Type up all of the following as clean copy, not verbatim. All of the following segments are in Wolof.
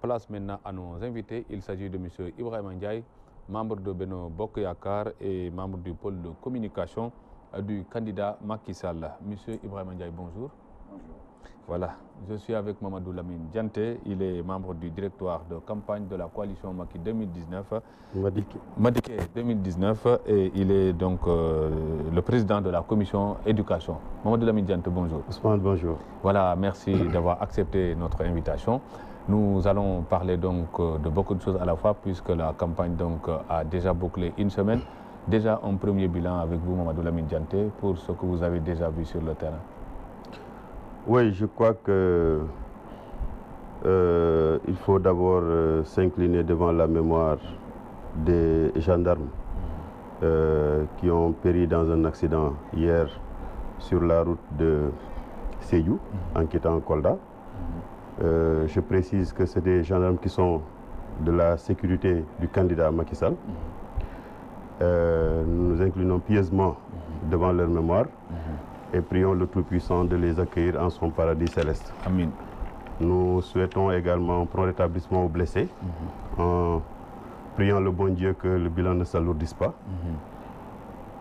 Place maintenant à nos invités. Il s'agit de M. Ibrahima Ndiaye, membre de Benno Bokk Yakaar et membre du pôle de communication du candidat Macky Sall. M. Ibrahima Ndiaye, bonjour. Bonjour. Voilà, je suis avec Mamadou Lamine Dianté. Il est membre du directoire de campagne de la coalition Macky 2019. Madické 2019 et il est donc le président de la commission éducation. Mamadou Lamine Dianté, bonjour. Ousmane, bonjour. Voilà, merci d'avoir accepté notre invitation. Nous allons parler donc de beaucoup de choses à la fois puisque la campagne donc a déjà bouclé une semaine. Déjà un premier bilan avec vous, Mamadou Lamine Dianté, pour ce que vous avez déjà vu sur le terrain. Oui, je crois que il faut d'abord s'incliner devant la mémoire des gendarmes qui ont péri dans un accident hier sur la route de Sédhiou, en quittant Kolda. Je précise que c'est des gendarmes qui sont de la sécurité du candidat Macky Sall. Nous nous inclinons pieusement devant leur mémoire et prions le Tout-Puissant de les accueillir en son paradis céleste. Amin. Nous souhaitons également un prompt rétablissement aux blessés, en priant le bon Dieu que le bilan ne s'alourdisse pas.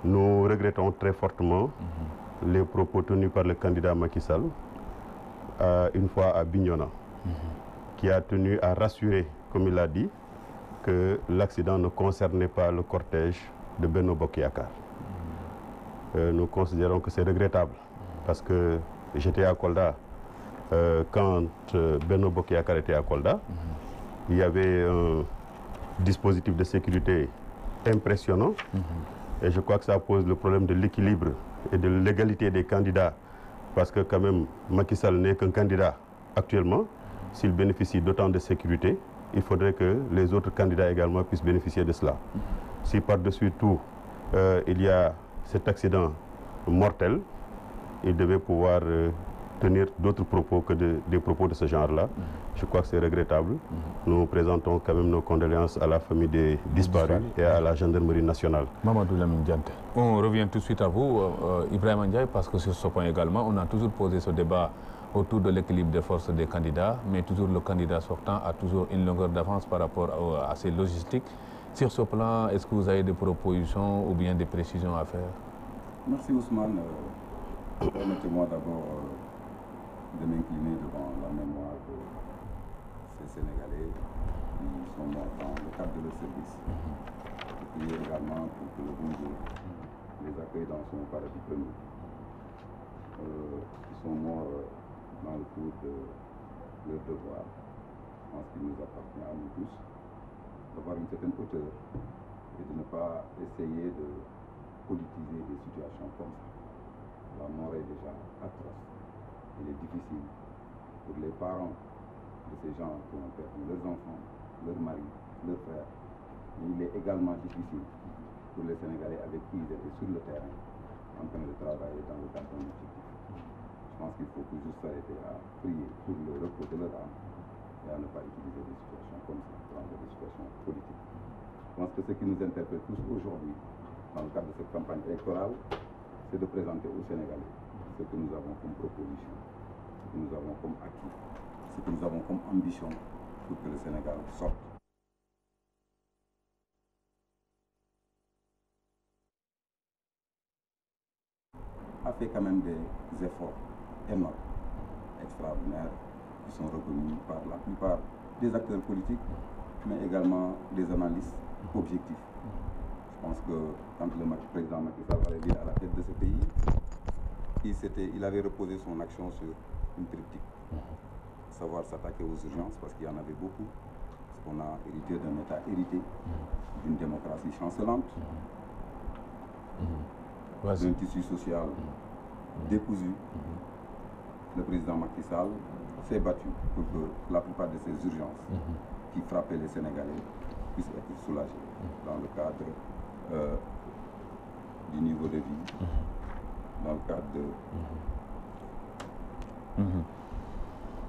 Nous regrettons très fortement les propos tenus par le candidat Macky Sall, une fois à Bignona, qui a tenu à rassurer, comme il l'a dit, que l'accident ne concernait pas le cortège de Benno Bokk Yakaar. Nous considérons que c'est regrettable parce que j'étais à Kolda quand Benno Bokk Yakaar était à Kolda. Il y avait un dispositif de sécurité impressionnant et je crois que ça pose le problème de l'équilibre et de l'égalité des candidats parce que quand même Macky Sall n'est qu'un candidat actuellement. S'il bénéficie d'autant de sécurité, il faudrait que les autres candidats également puissent bénéficier de cela. Si par-dessus tout il y a cet accident mortel, il devait pouvoir tenir d'autres propos que des propos de ce genre-là. Je crois que c'est regrettable. Nous présentons quand même nos condoléances à la famille des disparus et à la gendarmerie nationale. Mamadou Lamine Dianté. On revient tout de suite à vous, Ibrahima Ndiaye, parce que sur ce point également, on a toujours posé ce débat autour de l'équilibre des forces des candidats, mais toujours le candidat sortant a toujours une longueur d'avance par rapport à ses logistiques. Sur ce plan, est-ce que vous avez des propositions ou bien des précisions à faire? Merci Ousmane. Permettez-moi d'abord de m'incliner devant la mémoire de ces Sénégalais qui sont morts dans le cadre de leur service. Et prier également pour que le bon Dieu les accueille dans son paradis premier. Ils sont morts dans le cours de leur devoir. Je pense qu'il nous appartient à nous tous d'avoir une certaine hauteur et de ne pas essayer de politiser des situations comme ça. La mort est déjà atroce. Il est difficile pour les parents de ces gens qui ont perdu leurs enfants, leurs maris, leurs frères. Mais il est également difficile pour les Sénégalais avec qui ils étaient sur le terrain en train de travailler dans le cadre d'un objectif. Je pense qu'il faut juste s'arrêter à prier pour le repos de leur âme et à ne pas utiliser des situations comme ça, dans des situations politiques. Je pense que ce qui nous interpelle tous aujourd'hui, dans le cadre de cette campagne électorale, c'est de présenter aux Sénégalais ce que nous avons comme proposition, ce que nous avons comme acquis, ce que nous avons comme ambition pour que le Sénégal sorte a fait quand même des efforts énormes, extraordinaires, qui sont reconnus par la plupart des acteurs politiques, mais également des analystes objectifs. Je pense que quand le président Macky Sall est arrivé à la tête de ce pays, il avait reposé son action sur une triptyque. Savoir s'attaquer aux urgences, parce qu'il y en avait beaucoup, parce qu'on a hérité d'un État hérité, d'une démocratie chancelante, d'un tissu social décousu. Le président Macky Sall s'est battu pour que la plupart de ces urgences qui frappaient les Sénégalais puissent être soulagées dans le cadre du niveau de vie, dans le cadre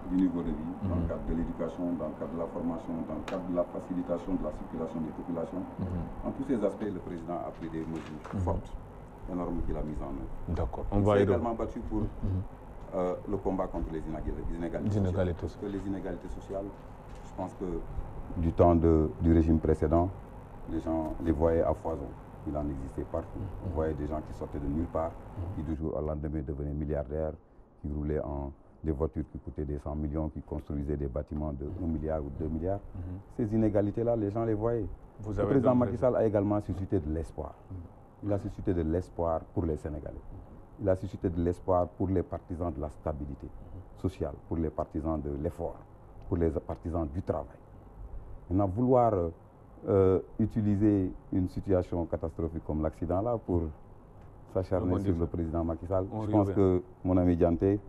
du niveau de vie, dans le cadre de l'éducation, dans le cadre de la formation, dans le cadre de la facilitation de la circulation des populations. En tous ces aspects, le président a pris des mesures fortes, énormes qu'il a mises en œuvre. D'accord. Il s'est également battu pour le combat contre les inégalités sociales. Parce que les inégalités sociales Je pense que du temps du régime précédent, les gens les voyaient à foison. Il en existait partout. On voyait des gens qui sortaient de nulle part, qui du jour au lendemain devenaient milliardaires, qui roulaient en des voitures qui coûtaient des 100 millions, qui construisaient des bâtiments de 1 milliard ou 2 milliards. Ces inégalités-là, les gens les voyaient. Le président Macky Sall a également suscité de l'espoir. Il a suscité de l'espoir pour les Sénégalais. Il a suscité de l'espoir pour les partisans de la stabilité sociale, pour les partisans de l'effort, pour les partisans du travail. Maintenant, vouloir utiliser une situation catastrophique comme l'accident-là pour s'acharner sur le président Macky Sall, je pense que mon ami Dianté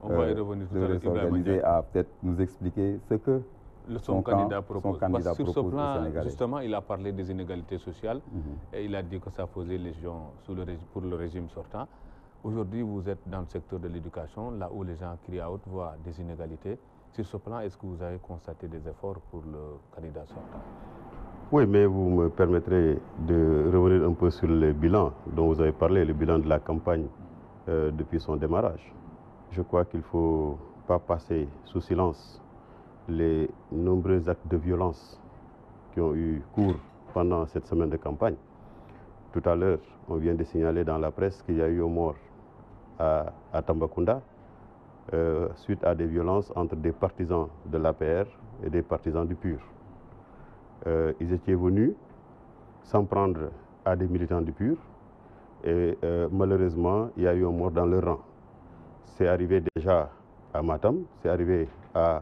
devrait s'organiser à peut-être nous expliquer ce que son candidat propose. Sur ce plan, Sénégalais. justement, il a parlé des inégalités sociales et il a dit que ça posait légion pour le régime sortant. Aujourd'hui, vous êtes dans le secteur de l'éducation, là où les gens crient à haute voix des inégalités. Sur ce plan, est-ce que vous avez constaté des efforts pour le candidat sortant? Oui, mais vous me permettrez de revenir un peu sur le bilan dont vous avez parlé, le bilan de la campagne depuis son démarrage. Je crois qu'il ne faut pas passer sous silence les nombreux actes de violence qui ont eu cours pendant cette semaine de campagne. Tout à l'heure, on vient de signaler dans la presse qu'il y a eu une mort à Tambacounda suite à des violences entre des partisans de l'APR et des partisans du PUR. Ils étaient venus s'en prendre à des militants du PUR et malheureusement, il y a eu un mort dans leur rang. C'est arrivé déjà à Matam, c'est arrivé à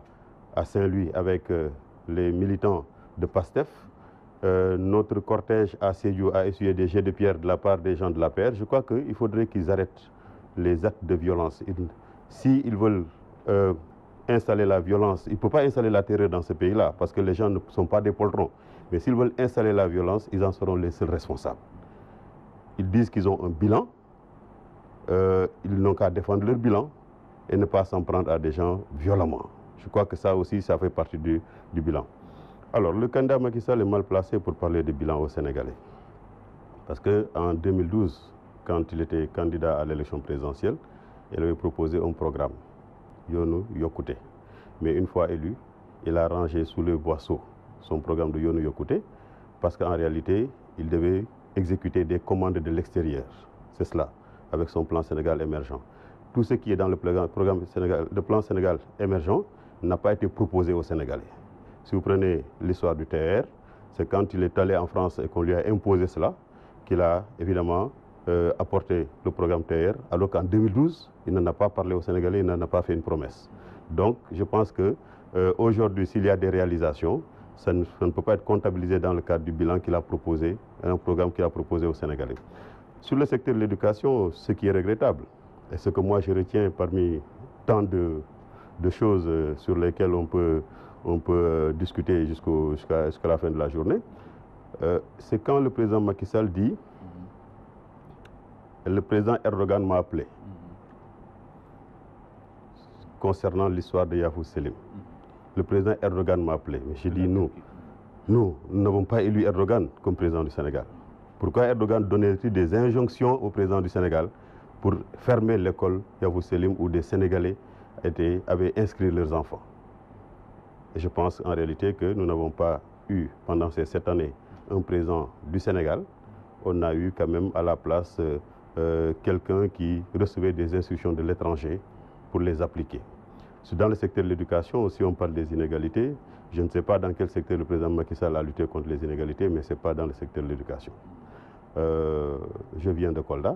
Saint-Louis avec les militants de PASTEF. Notre cortège à Sédhiou a essuyé des jets de pierre de la part des gens de l'APR. Je crois qu'il faudrait qu'ils arrêtent les actes de violence. S'ils veulent installer la violence, il ne peut pas installer la terreur dans ce pays-là parce que les gens ne sont pas des poltrons. Mais s'ils veulent installer la violence, ils en seront les seuls responsables. Ils disent qu'ils ont un bilan, ils n'ont qu'à défendre leur bilan et ne pas s'en prendre à des gens violemment. Je crois que ça aussi, ça fait partie du bilan. Alors, le candidat Macky Sall est mal placé pour parler de bilan au Sénégalais. Parce qu'en 2012, quand il était candidat à l'élection présidentielle, il avait proposé un programme, Yoonu Yokkute. Mais une fois élu, il a rangé sous le boisseau son programme de Yoonu Yokkute parce qu'en réalité, il devait exécuter des commandes de l'extérieur. C'est cela, avec son plan Sénégal émergent. Tout ce qui est dans le plan Sénégal émergent n'a pas été proposé aux Sénégalais. Si vous prenez l'histoire du TER, c'est quand il est allé en France et qu'on lui a imposé cela, qu'il a évidemment apporté le programme TER, alors qu'en 2012, il n'en a pas parlé aux Sénégalais, il n'en a pas fait une promesse. Donc, je pense qu'aujourd'hui, s'il y a des réalisations, ça ne peut pas être comptabilisé dans le cadre du bilan qu'il a proposé, un programme qu'il a proposé aux Sénégalais. Sur le secteur de l'éducation, ce qui est regrettable, et ce que moi je retiens parmi tant de choses sur lesquelles on peut discuter jusqu'à la fin de la journée, c'est quand le président Macky Sall dit le président Erdogan m'a appelé concernant l'histoire de Yavuz Selim. Le président Erdogan m'a appelé. Mais j'ai dit nous n'avons pas élu Erdogan comme président du Sénégal. Pourquoi Erdogan donnait-il des injonctions au président du Sénégal pour fermer l'école Yavuz Selim où des Sénégalais avaient inscrit leurs enfants? Et je pense en réalité que nous n'avons pas eu pendant ces 7 années un président du Sénégal. On a eu quand même à la place quelqu'un qui recevait des instructions de l'étranger pour les appliquer. Dans le secteur de l'éducation aussi, on parle des inégalités. Je ne sais pas dans quel secteur le président Macky Sall a lutté contre les inégalités, mais ce n'est pas dans le secteur de l'éducation. Je viens de Kolda.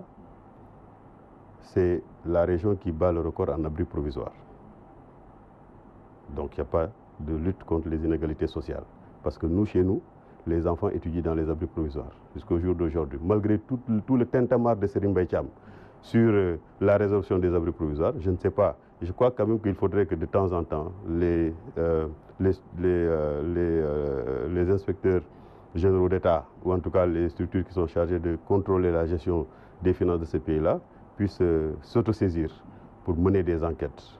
C'est la région qui bat le record en abri provisoire. Donc il n'y a pas de lutte contre les inégalités sociales. Parce que nous, chez nous, les enfants étudient dans les abris provisoires jusqu'au jour d'aujourd'hui. Malgré tout le tintamarre de Serigne Mbaye Thiam sur la résolution des abris provisoires, je ne sais pas. Je crois quand même qu'il faudrait que de temps en temps, les inspecteurs généraux d'État, ou en tout cas les structures qui sont chargées de contrôler la gestion des finances de ce pays-là, puissent s'autosaisir pour mener des enquêtes.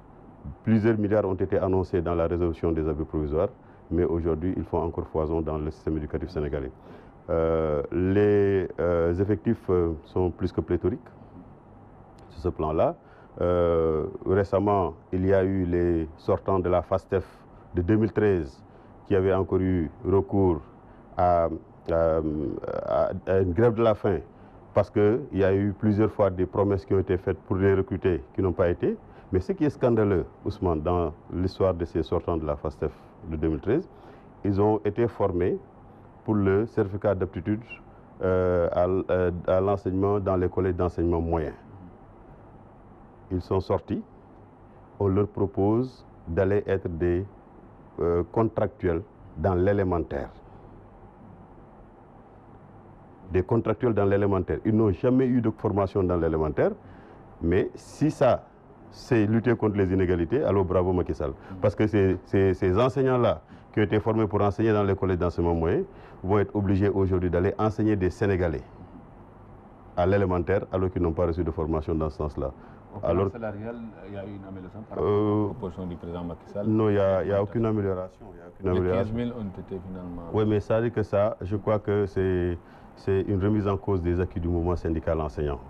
Plusieurs milliards ont été annoncés dans la résolution des abris provisoires, mais aujourd'hui, ils font encore foison dans le système éducatif sénégalais. Les effectifs sont plus que pléthoriques sur ce plan-là. Récemment, il y a eu les sortants de la FASTEF de 2013 qui avait encore eu recours à une grève de la faim parce qu'il y a eu plusieurs fois des promesses qui ont été faites pour les recruter qui n'ont pas été. Mais ce qui est scandaleux, Ousmane, dans l'histoire de ces sortants de la FASTEF de 2013, ils ont été formés pour le certificat d'aptitude à l'enseignement dans les collèges d'enseignement moyen. Ils sont sortis, on leur propose d'aller être des contractuels dans l'élémentaire. Des contractuels dans l'élémentaire. Ils n'ont jamais eu de formation dans l'élémentaire, mais si ça, c'est lutter contre les inégalités, alors bravo Macky Sall. Parce que ces enseignants-là qui ont été formés pour enseigner dans les collèges d'enseignement moyen vont être obligés aujourd'hui d'aller enseigner des Sénégalais à l'élémentaire alors qu'ils n'ont pas reçu de formation dans ce sens-là. Au plan salarial, il y a eu une amélioration par rapport aux propositions du président Macky Sall? Non, il n'y a aucune amélioration. Les 15 000 ont été finalement... Oui, mais ça dit que ça, je crois que c'est une remise en cause des acquis du mouvement syndical enseignant.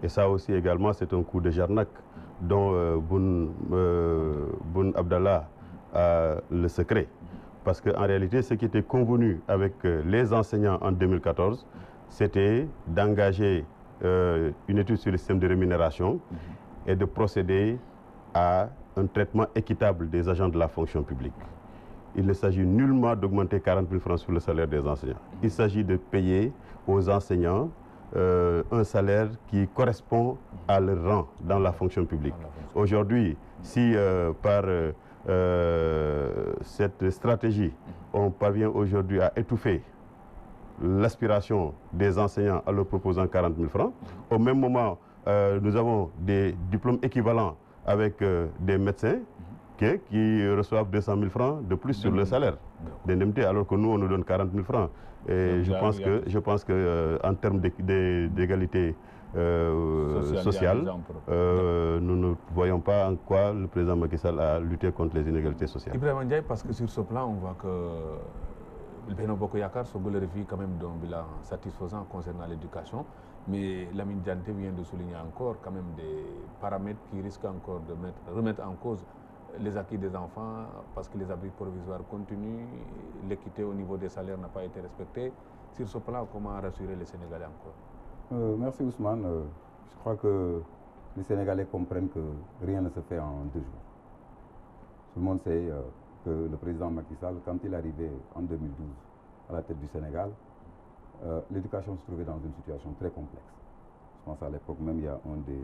Et ça aussi également, c'est un coup de jarnac dont Boun Abdallah a le secret. Parce qu'en réalité, ce qui était convenu avec les enseignants en 2014, c'était d'engager une étude sur le système de rémunération et de procéder à un traitement équitable des agents de la fonction publique. Il ne s'agit nullement d'augmenter 40 000 francs sur le salaire des enseignants. Il s'agit de payer aux enseignants un salaire qui correspond à leur rang dans la fonction publique. Aujourd'hui, si par cette stratégie, on parvient aujourd'hui à étouffer l'aspiration des enseignants en leur proposant 40 000 francs, au même moment, nous avons des diplômes équivalents avec des médecins qui reçoivent 200 000 francs de plus sur le salaire d'indemnité, alors que nous, on nous donne 40 000 francs. Et je pense que en termes d'égalité sociale, nous ne voyons pas en quoi le président Macky Sall a lutté contre les inégalités sociales. Ibrahima Ndiaye, parce que sur ce plan, on voit que Benno Bokk Yakaar se glorifie quand même d'un bilan satisfaisant concernant l'éducation, mais Lamine Diante vient de souligner encore quand même des paramètres qui risquent encore de remettre en cause les acquis des enfants parce que les abris provisoires continuent, l'équité au niveau des salaires n'a pas été respectée. Sur ce plan, comment rassurer les Sénégalais encore? Merci Ousmane. Je crois que les Sénégalais comprennent que rien ne se fait en 2 jours. Tout le monde sait que le président Macky Sall, quand il est arrivé en 2012 à la tête du Sénégal, l'éducation se trouvait dans une situation très complexe. Je pense à l'époque même, il y a un des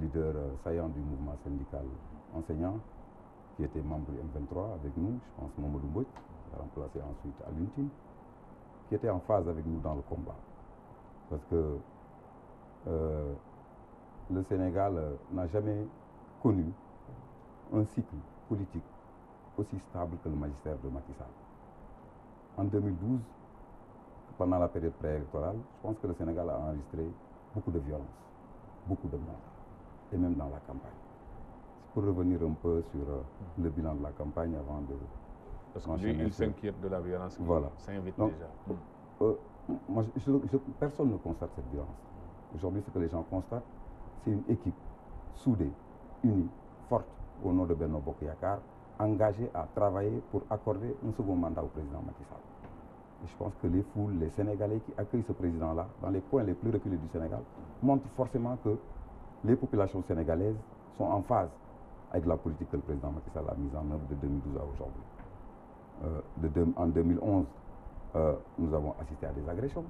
leaders saillants du mouvement syndical enseignant qui était membre du M23 avec nous, je pense Mamadou Mbodj, qui a remplacé ensuite Alioune Tine, qui était en phase avec nous dans le combat. Parce que le Sénégal n'a jamais connu un cycle politique aussi stable que le magistère de Macky Sall. En 2012, pendant la période préélectorale, je pense que le Sénégal a enregistré beaucoup de violence, beaucoup de morts, et même dans la campagne. Pour revenir un peu sur le bilan de la campagne avant de... Parce que lui, il s'inquiète de la violence qui s'invite déjà. Moi, personne ne constate cette violence. Aujourd'hui, ce que les gens constatent, c'est une équipe soudée, unie, forte, au nom de Benno Bokk Yakaar, engagée à travailler pour accorder un second mandat au président Macky Sall. Et je pense que les foules, les Sénégalais qui accueillent ce président-là, dans les coins les plus reculés du Sénégal, montrent forcément que les populations sénégalaises sont en phase avec la politique que le président Macky Sall a mise en œuvre de 2012 à aujourd'hui. En 2011, nous avons assisté à des agressions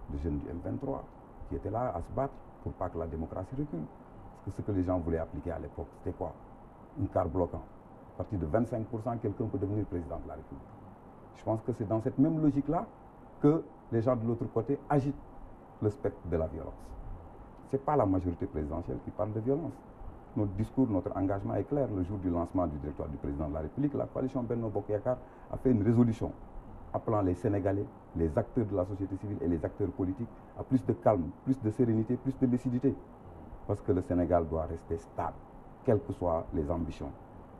de jeunes du M23 qui étaient là à se battre pour pas que la démocratie recule. Parce que ce que les gens voulaient appliquer à l'époque, c'était quoi? Une carte bloquant. À partir de 25%, quelqu'un peut devenir président de la République. Je pense que c'est dans cette même logique-là que les gens de l'autre côté agitent le spectre de la violence. Ce n'est pas la majorité présidentielle qui parle de violence. Notre discours, notre engagement est clair. Le jour du lancement du directoire du président de la République, la coalition Benno Bokk Yakaar a fait une résolution appelant les Sénégalais, les acteurs de la société civile et les acteurs politiques à plus de calme, plus de sérénité, plus de lucidité. Parce que le Sénégal doit rester stable, quelles que soient les ambitions,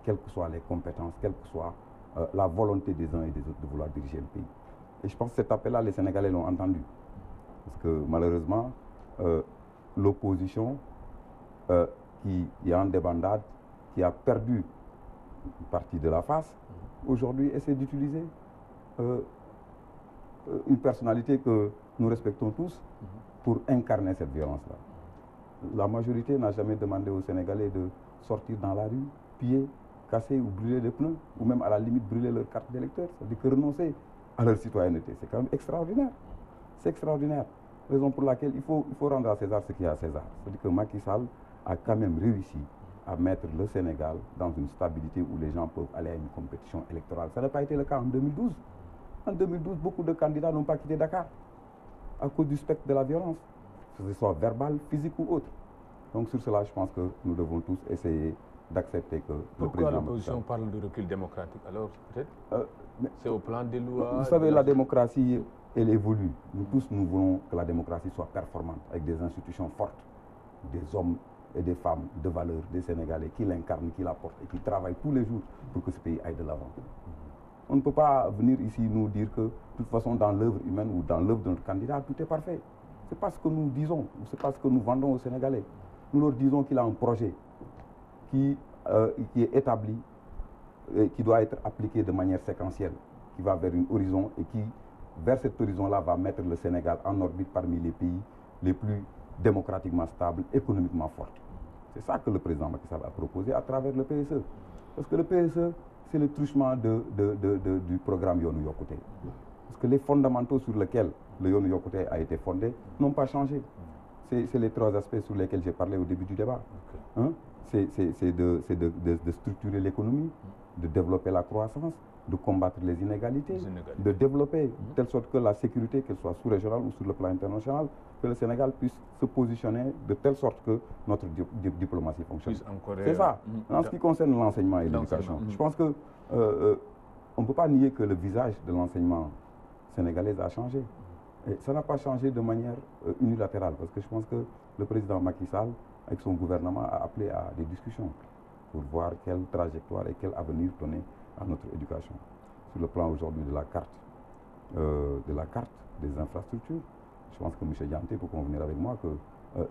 quelles que soient les compétences, quelle que soit la volonté des uns et des autres de vouloir diriger le pays. Et je pense que cet appel-là, les Sénégalais l'ont entendu. Parce que malheureusement, l'opposition qui est en débandade, qui a perdu une partie de la face, aujourd'hui, essaie d'utiliser une personnalité que nous respectons tous pour incarner cette violence-là. La majorité n'a jamais demandé aux Sénégalais de sortir dans la rue, piller, casser ou brûler des pneus, ou même à la limite brûler leur carte d'électeur, c'est-à-dire que renoncer à leur citoyenneté. C'est quand même extraordinaire. C'est extraordinaire. Raison pour laquelle il faut rendre à César ce qu'il y a à César. C'est-à-dire que Macky Sall a quand même réussi à mettre le Sénégal dans une stabilité où les gens peuvent aller à une compétition électorale. Ça n'a pas été le cas en 2012. En 2012, beaucoup de candidats n'ont pas quitté Dakar à cause du spectre de la violence, que ce soit verbal, physique ou autre. Donc sur cela, je pense que nous devons tous essayer d'accepter que Pourquoi le président... l'opposition parle de recul démocratique alors peut-être c'est au plan des lois... Vous savez, la démocratie, elle évolue. Nous tous, nous voulons que la démocratie soit performante, avec des institutions fortes, des hommes et des femmes de valeur, des Sénégalais qui l'incarnent, qui la portent et qui travaillent tous les jours pour que ce pays aille de l'avant. On ne peut pas venir ici nous dire que, de toute façon, dans l'œuvre humaine ou dans l'œuvre de notre candidat, tout est parfait. Ce n'est pas ce que nous disons, ce n'est pas ce que nous vendons aux Sénégalais. Nous leur disons qu'il a un projet qui est établi et qui doit être appliqué de manière séquentielle, qui va vers un horizon et qui, vers cet horizon-là, va mettre le Sénégal en orbite parmi les pays les plus démocratiquement stables, économiquement forts. C'est ça que le président Macky Sall a proposé à travers le PSE. Parce que le PSE, c'est le truchement du programme Yoonu Yokkute. Parce que les fondamentaux sur lesquels le Yoonu Yokkute a été fondé n'ont pas changé. C'est les trois aspects sur lesquels j'ai parlé au début du débat. Okay. Hein? C'est de structurer l'économie, de développer la croissance, de combattre les inégalités, de développer de telle sorte que la sécurité, qu'elle soit sous-régionale ou sur le plan international, que le Sénégal puisse se positionner de telle sorte que notre diplomatie fonctionne. C'est ça. En ce qui concerne l'enseignement et l'éducation, je pense que on ne peut pas nier que le visage de l'enseignement sénégalais a changé. Et ça n'a pas changé de manière unilatérale, parce que je pense que le président Macky Sall, avec son gouvernement, a appelé à des discussions pour voir quelle trajectoire et quel avenir donner à notre éducation. Sur le plan aujourd'hui de la carte des infrastructures, je pense que M. Dianté peut convenir avec moi que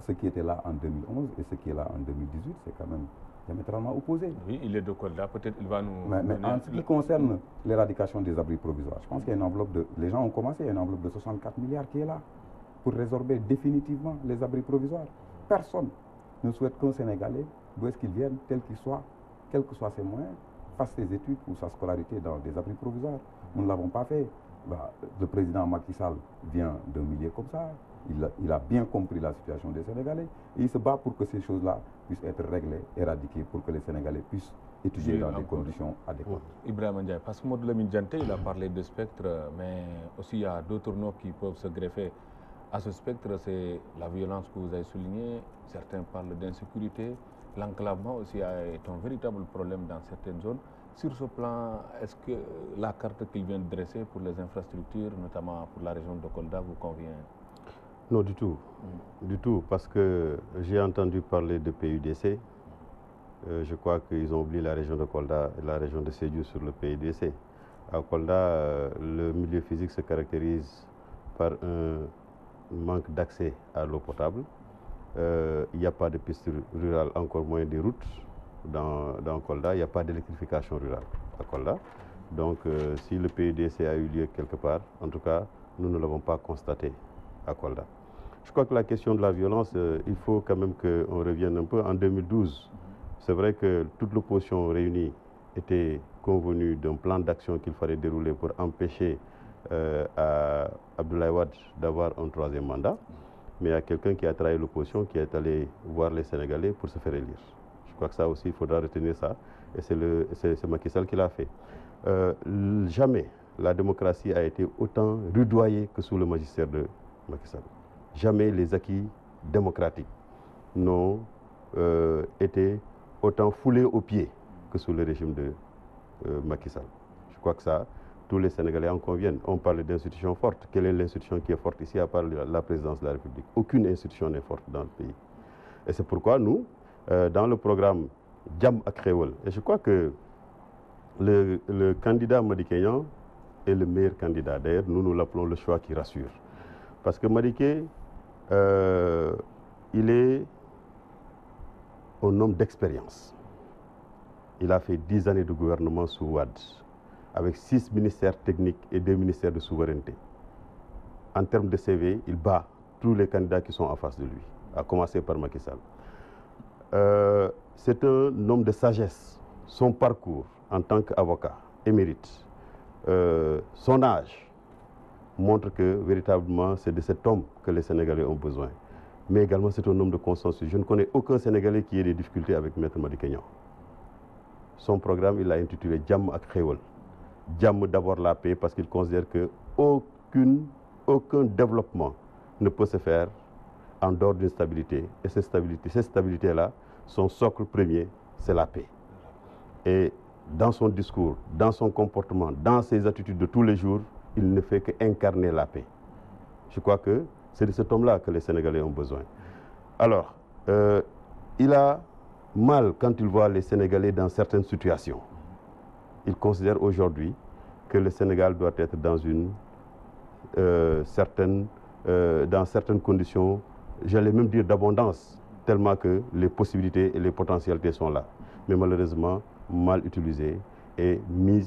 ce qui était là en 2011 et ce qui est là en 2018, c'est quand même diamétralement opposé. Oui, il est de Kolda, peut-être il va nous... Mais en ce qui concerne l'éradication des abris provisoires, je pense qu'il y a une enveloppe de... Les gens ont commencé, il y a une enveloppe de 64 milliards qui est là pour résorber définitivement les abris provisoires. Personne ne souhaite qu'un Sénégalais, d'où est-ce qu'il vienne, tel qu'il soit, quels que soient ses moyens, fasse ses études ou sa scolarité dans des abris provisoires. Nous ne l'avons pas fait. Le président Macky Sall vient d'un milieu comme ça. Il a bien compris la situation des Sénégalais et il se bat pour que ces choses-là puissent être réglées, éradiquées, pour que les Sénégalais puissent étudier dans des conditions adéquates. Ibrahima Ndiaye, parce que Mamadou Lamine Dianté, il a parlé de spectre, mais aussi il y a d'autres noms qui peuvent se greffer à ce spectre. C'est la violence que vous avez soulignée. Certains parlent d'insécurité. L'enclavement aussi est un véritable problème dans certaines zones. Sur ce plan, est-ce que la carte qu'il vient de dresser pour les infrastructures, notamment pour la région de Kolda, vous convient? Non, du tout. Du tout, parce que j'ai entendu parler de PUDC. Je crois qu'ils ont oublié la région de Kolda et la région de Sédhiou sur le PUDC. À Kolda, le milieu physique se caractérise par un manque d'accès à l'eau potable. Il n'y a pas de piste rurale, encore moins des routes dans Kolda. Il n'y a pas d'électrification rurale à Kolda. Donc, si le PUDC a eu lieu quelque part, en tout cas, nous ne l'avons pas constaté à Kolda. Je crois que la question de la violence, il faut quand même qu'on revienne un peu. En 2012, c'est vrai que toute l'opposition réunie était convenue d'un plan d'action qu'il fallait dérouler pour empêcher à Abdoulaye Wade d'avoir un troisième mandat. Mais il y a quelqu'un qui a trahi l'opposition, qui est allé voir les Sénégalais pour se faire élire. Je crois que ça aussi, il faudra retenir ça. Et c'est Macky Sall qui l'a fait. Jamais la démocratie a été autant rudoyée que sous le magistère de Macky Sall. Jamais les acquis démocratiques n'ont été autant foulés aux pieds que sous le régime de Macky Sall. Je crois que ça, tous les Sénégalais en conviennent. On parle d'institutions fortes. Quelle est l'institution qui est forte ici à part la présidence de la République? Aucune institution n'est forte dans le pays. Et c'est pourquoi nous, dans le programme Jam ak Xéewal, et je crois que le candidat Madické Niang est le meilleur candidat. D'ailleurs, nous l'appelons le choix qui rassure. Parce que Madické, il est un homme d'expérience. Il a fait 10 années de gouvernement sous Wade. avec 6 ministères techniques et 2 ministères de souveraineté. En termes de CV, il bat tous les candidats qui sont en face de lui, à commencer par Macky Sall. C'est un homme de sagesse. Son parcours en tant qu'avocat émérite, son âge montre que véritablement c'est de cet homme que les Sénégalais ont besoin. Mais également c'est un homme de consensus. Je ne connais aucun Sénégalais qui ait des difficultés avec Maître Madické Niang. Son programme, il l'a intitulé Jàmm ak Xéewal. Jàmm, d'abord la paix, parce qu'il considère que aucun développement ne peut se faire en dehors d'une stabilité. Et cette stabilité-là, son socle premier, c'est la paix. Et dans son discours, dans son comportement, dans ses attitudes de tous les jours, il ne fait qu'incarner la paix. Je crois que c'est de cet homme-là que les Sénégalais ont besoin. Alors, il a mal quand il voit les Sénégalais dans certaines situations. Il considère aujourd'hui que le Sénégal doit être dans dans certaines conditions, j'allais même dire d'abondance, tellement que les possibilités et les potentialités sont là. Mais malheureusement, mal utilisées et mis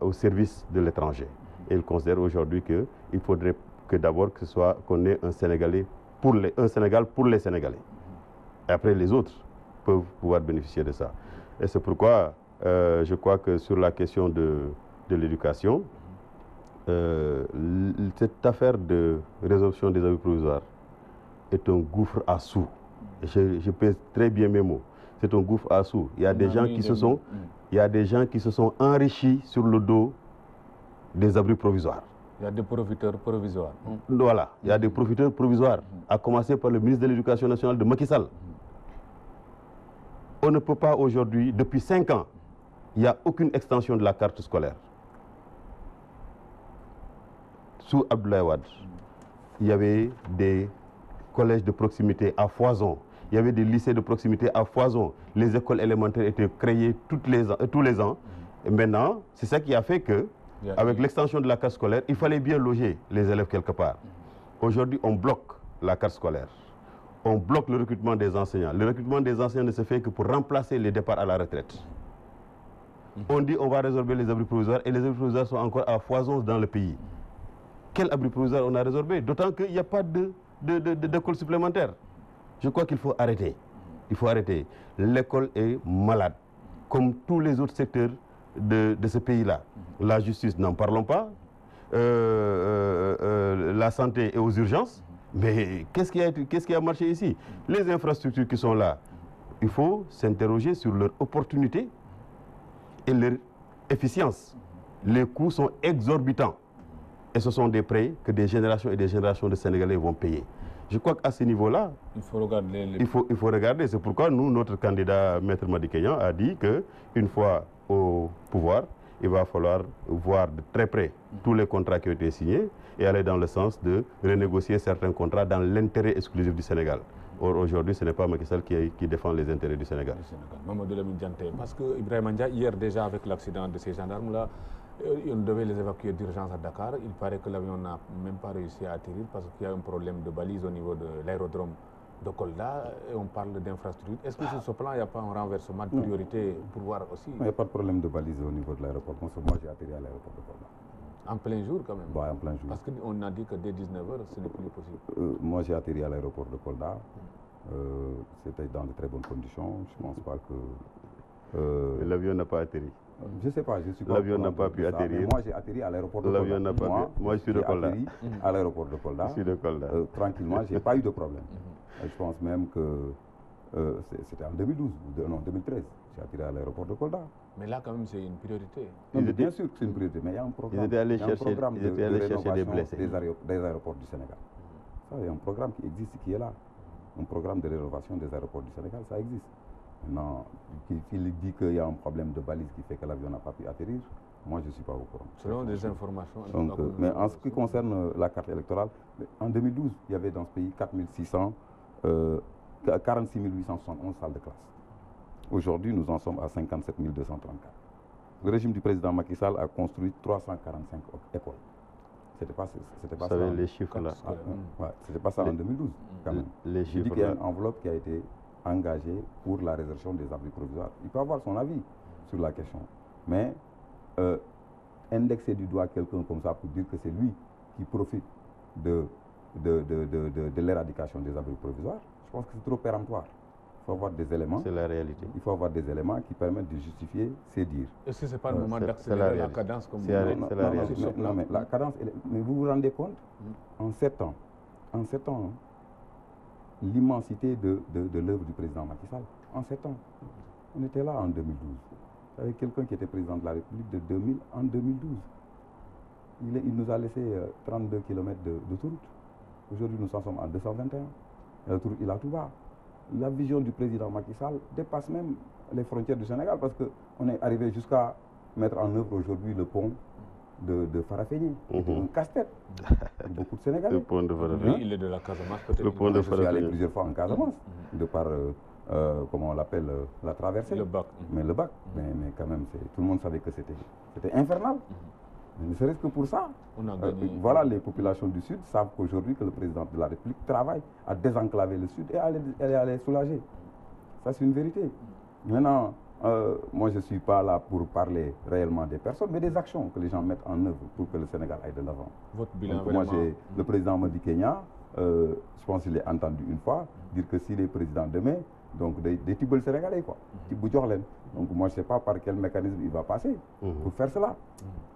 au service de l'étranger. Et il considère aujourd'hui qu'il faudrait que d'abord qu'on ait un Sénégal pour les Sénégalais. Et après, les autres peuvent pouvoir bénéficier de ça. Et c'est pourquoi je crois que sur la question de l'éducation, cette affaire de résolution des abris provisoires est un gouffre à sous. Et je pèse très bien mes mots. C'est un gouffre à sous. Il y a des gens qui se sont enrichis sur le dos des abris provisoires. Il y a des profiteurs provisoires. Voilà, il y a des profiteurs provisoires, à commencer par le ministre de l'Éducation nationale de Macky Sall. On ne peut pas aujourd'hui, depuis 5 ans, il n'y a aucune extension de la carte scolaire. Sous Abdoulaye Wade, il y avait des collèges de proximité à foison. Il y avait des lycées de proximité à foison. Les écoles élémentaires étaient créées tous les ans. Et maintenant, c'est ça qui a fait que, avec l'extension de la carte scolaire, il fallait bien loger les élèves quelque part. Aujourd'hui, on bloque la carte scolaire. On bloque le recrutement des enseignants. Le recrutement des enseignants ne se fait que pour remplacer les départs à la retraite. On dit on va résorber les abris provisoires et les abris provisoires sont encore à foison dans le pays. Quel abri provisoire on a résorbé? D'autant qu'il n'y a pas d'école supplémentaire. Je crois qu'il faut arrêter. Il faut arrêter. L'école est malade, comme tous les autres secteurs de ce pays-là. La justice, n'en parlons pas. La santé est aux urgences. Mais qu'est-ce qui a marché ici? Les infrastructures qui sont là, il faut s'interroger sur leur opportunité et leur efficience. Les coûts sont exorbitants. Et ce sont des prêts que des générations et des générations de Sénégalais vont payer. Je crois qu'à ce niveau-là, il faut regarder. C'est pourquoi nous, notre candidat Maître Madické Niang a dit qu'une fois au pouvoir, il va falloir voir de très près tous les contrats qui ont été signés et aller dans le sens de renégocier certains contrats dans l'intérêt exclusif du Sénégal. Or, aujourd'hui, ce n'est pas Macky Sall qui défend les intérêts du Sénégal. Mamadou Lamine Dianté, parce que Ibrahima Ndiaye, hier déjà avec l'accident de ces gendarmes-là, on devait les évacuer d'urgence à Dakar. Il paraît que l'avion n'a même pas réussi à atterrir parce qu'il y a un problème de balise au niveau de l'aérodrome de Kolda et on parle d'infrastructure. Est-ce que sur ce plan, il n'y a pas un renversement de priorité pour voir aussi? Il n'y a pas de problème de balise au niveau de l'aéroport. Moi, j'ai atterri à l'aéroport de Kolda. En plein jour quand même? Ouais, en plein jour. Parce qu'on a dit que dès 19h, ce n'est plus possible. Moi, j'ai atterri à l'aéroport de Kolda. C'était dans de très bonnes conditions. Je ne pense pas que... L'avion n'a pas atterri. Je ne sais pas, je suis pas... L'avion n'a pas pu atterrir. Moi, j'ai atterri à l'aéroport de Kolda. L'avion n'a pas pu... Moi, je suis de Kolda. J'ai atterri à l'aéroport de Kolda. Je suis de Kolda. Tranquillement, je n'ai pas eu de problème. Je pense même que c'était en 2012, non, 2013. J'ai atterri à l'aéroport de Kolda. Mais là, quand même, c'est une priorité. Non, mais bien sûr que c'est une priorité, mais il y a un programme, ils étaient allés chercher des blessés des aéroports du Sénégal. Ça, il y a un programme qui existe, qui est là. Un programme de rénovation des aéroports du Sénégal, ça existe. Maintenant, s'il dit qu'il y a un problème de balise qui fait que l'avion n'a pas pu atterrir, moi je ne suis pas au courant. Selon des informations... Donc, mais en ce qui concerne la carte électorale, en 2012, il y avait dans ce pays 46 871 salles de classe. Aujourd'hui, nous en sommes à 57 234. Le régime du président Macky Sall a construit 345 écoles. C'était pas Vous savez, les chiffres là. C'était pas ça en 2012, quand même. Les chiffres je dis qu'il y a une enveloppe qui a été engagée pour la réservation des abris provisoires. Il peut avoir son avis sur la question. Mais indexer du doigt quelqu'un comme ça pour dire que c'est lui qui profite de l'éradication des abris provisoires, je pense que c'est trop péremptoire. Il faut avoir des éléments. C'est la réalité. Il faut avoir des éléments qui permettent de justifier ces dires. Est-ce que ce n'est pas le moment d'accélérer la cadence comme c'est la réalité. Non, mais la cadence, mais vous vous rendez compte, en 7 ans, l'immensité de l'œuvre du président Macky Sall, en 7 ans. On était là en 2012. Avec quelqu'un qui était président de la République de 2000 en 2012. Il nous a laissé 32 km d'autoroute. Aujourd'hui, nous en sommes en 221. L'autoroute Ila Touba. La vision du président Macky Sall dépasse même les frontières du Sénégal parce qu'on est arrivé jusqu'à mettre en œuvre aujourd'hui le pont de Farafenni. C'est un casse-tête pour beaucoup de Sénégalais. Le pont de Farafenni. Il est de la Casamance peut-être. Le pont de Farafenni. Je suis allé plusieurs fois en Casamance, de par, comment on l'appelle, la traversée. Le bac. Mais le bac, mais quand même, tout le monde savait que c'était infernal. Mais ne serait-ce que pour ça. Voilà, les populations du Sud savent qu'aujourd'hui que le président de la République travaille à désenclaver le Sud et à les soulager. Ça, c'est une vérité. Maintenant, moi, je ne suis pas là pour parler réellement des personnes, mais des actions que les gens mettent en œuvre pour que le Sénégal aille de l'avant. Votre bilan, donc, moi, le président Madi Kenya, je pense qu'il est entendu une fois dire que s'il est président demain, donc des tiboules sénégalais, quoi. Donc moi, je ne sais pas par quel mécanisme il va passer pour faire cela.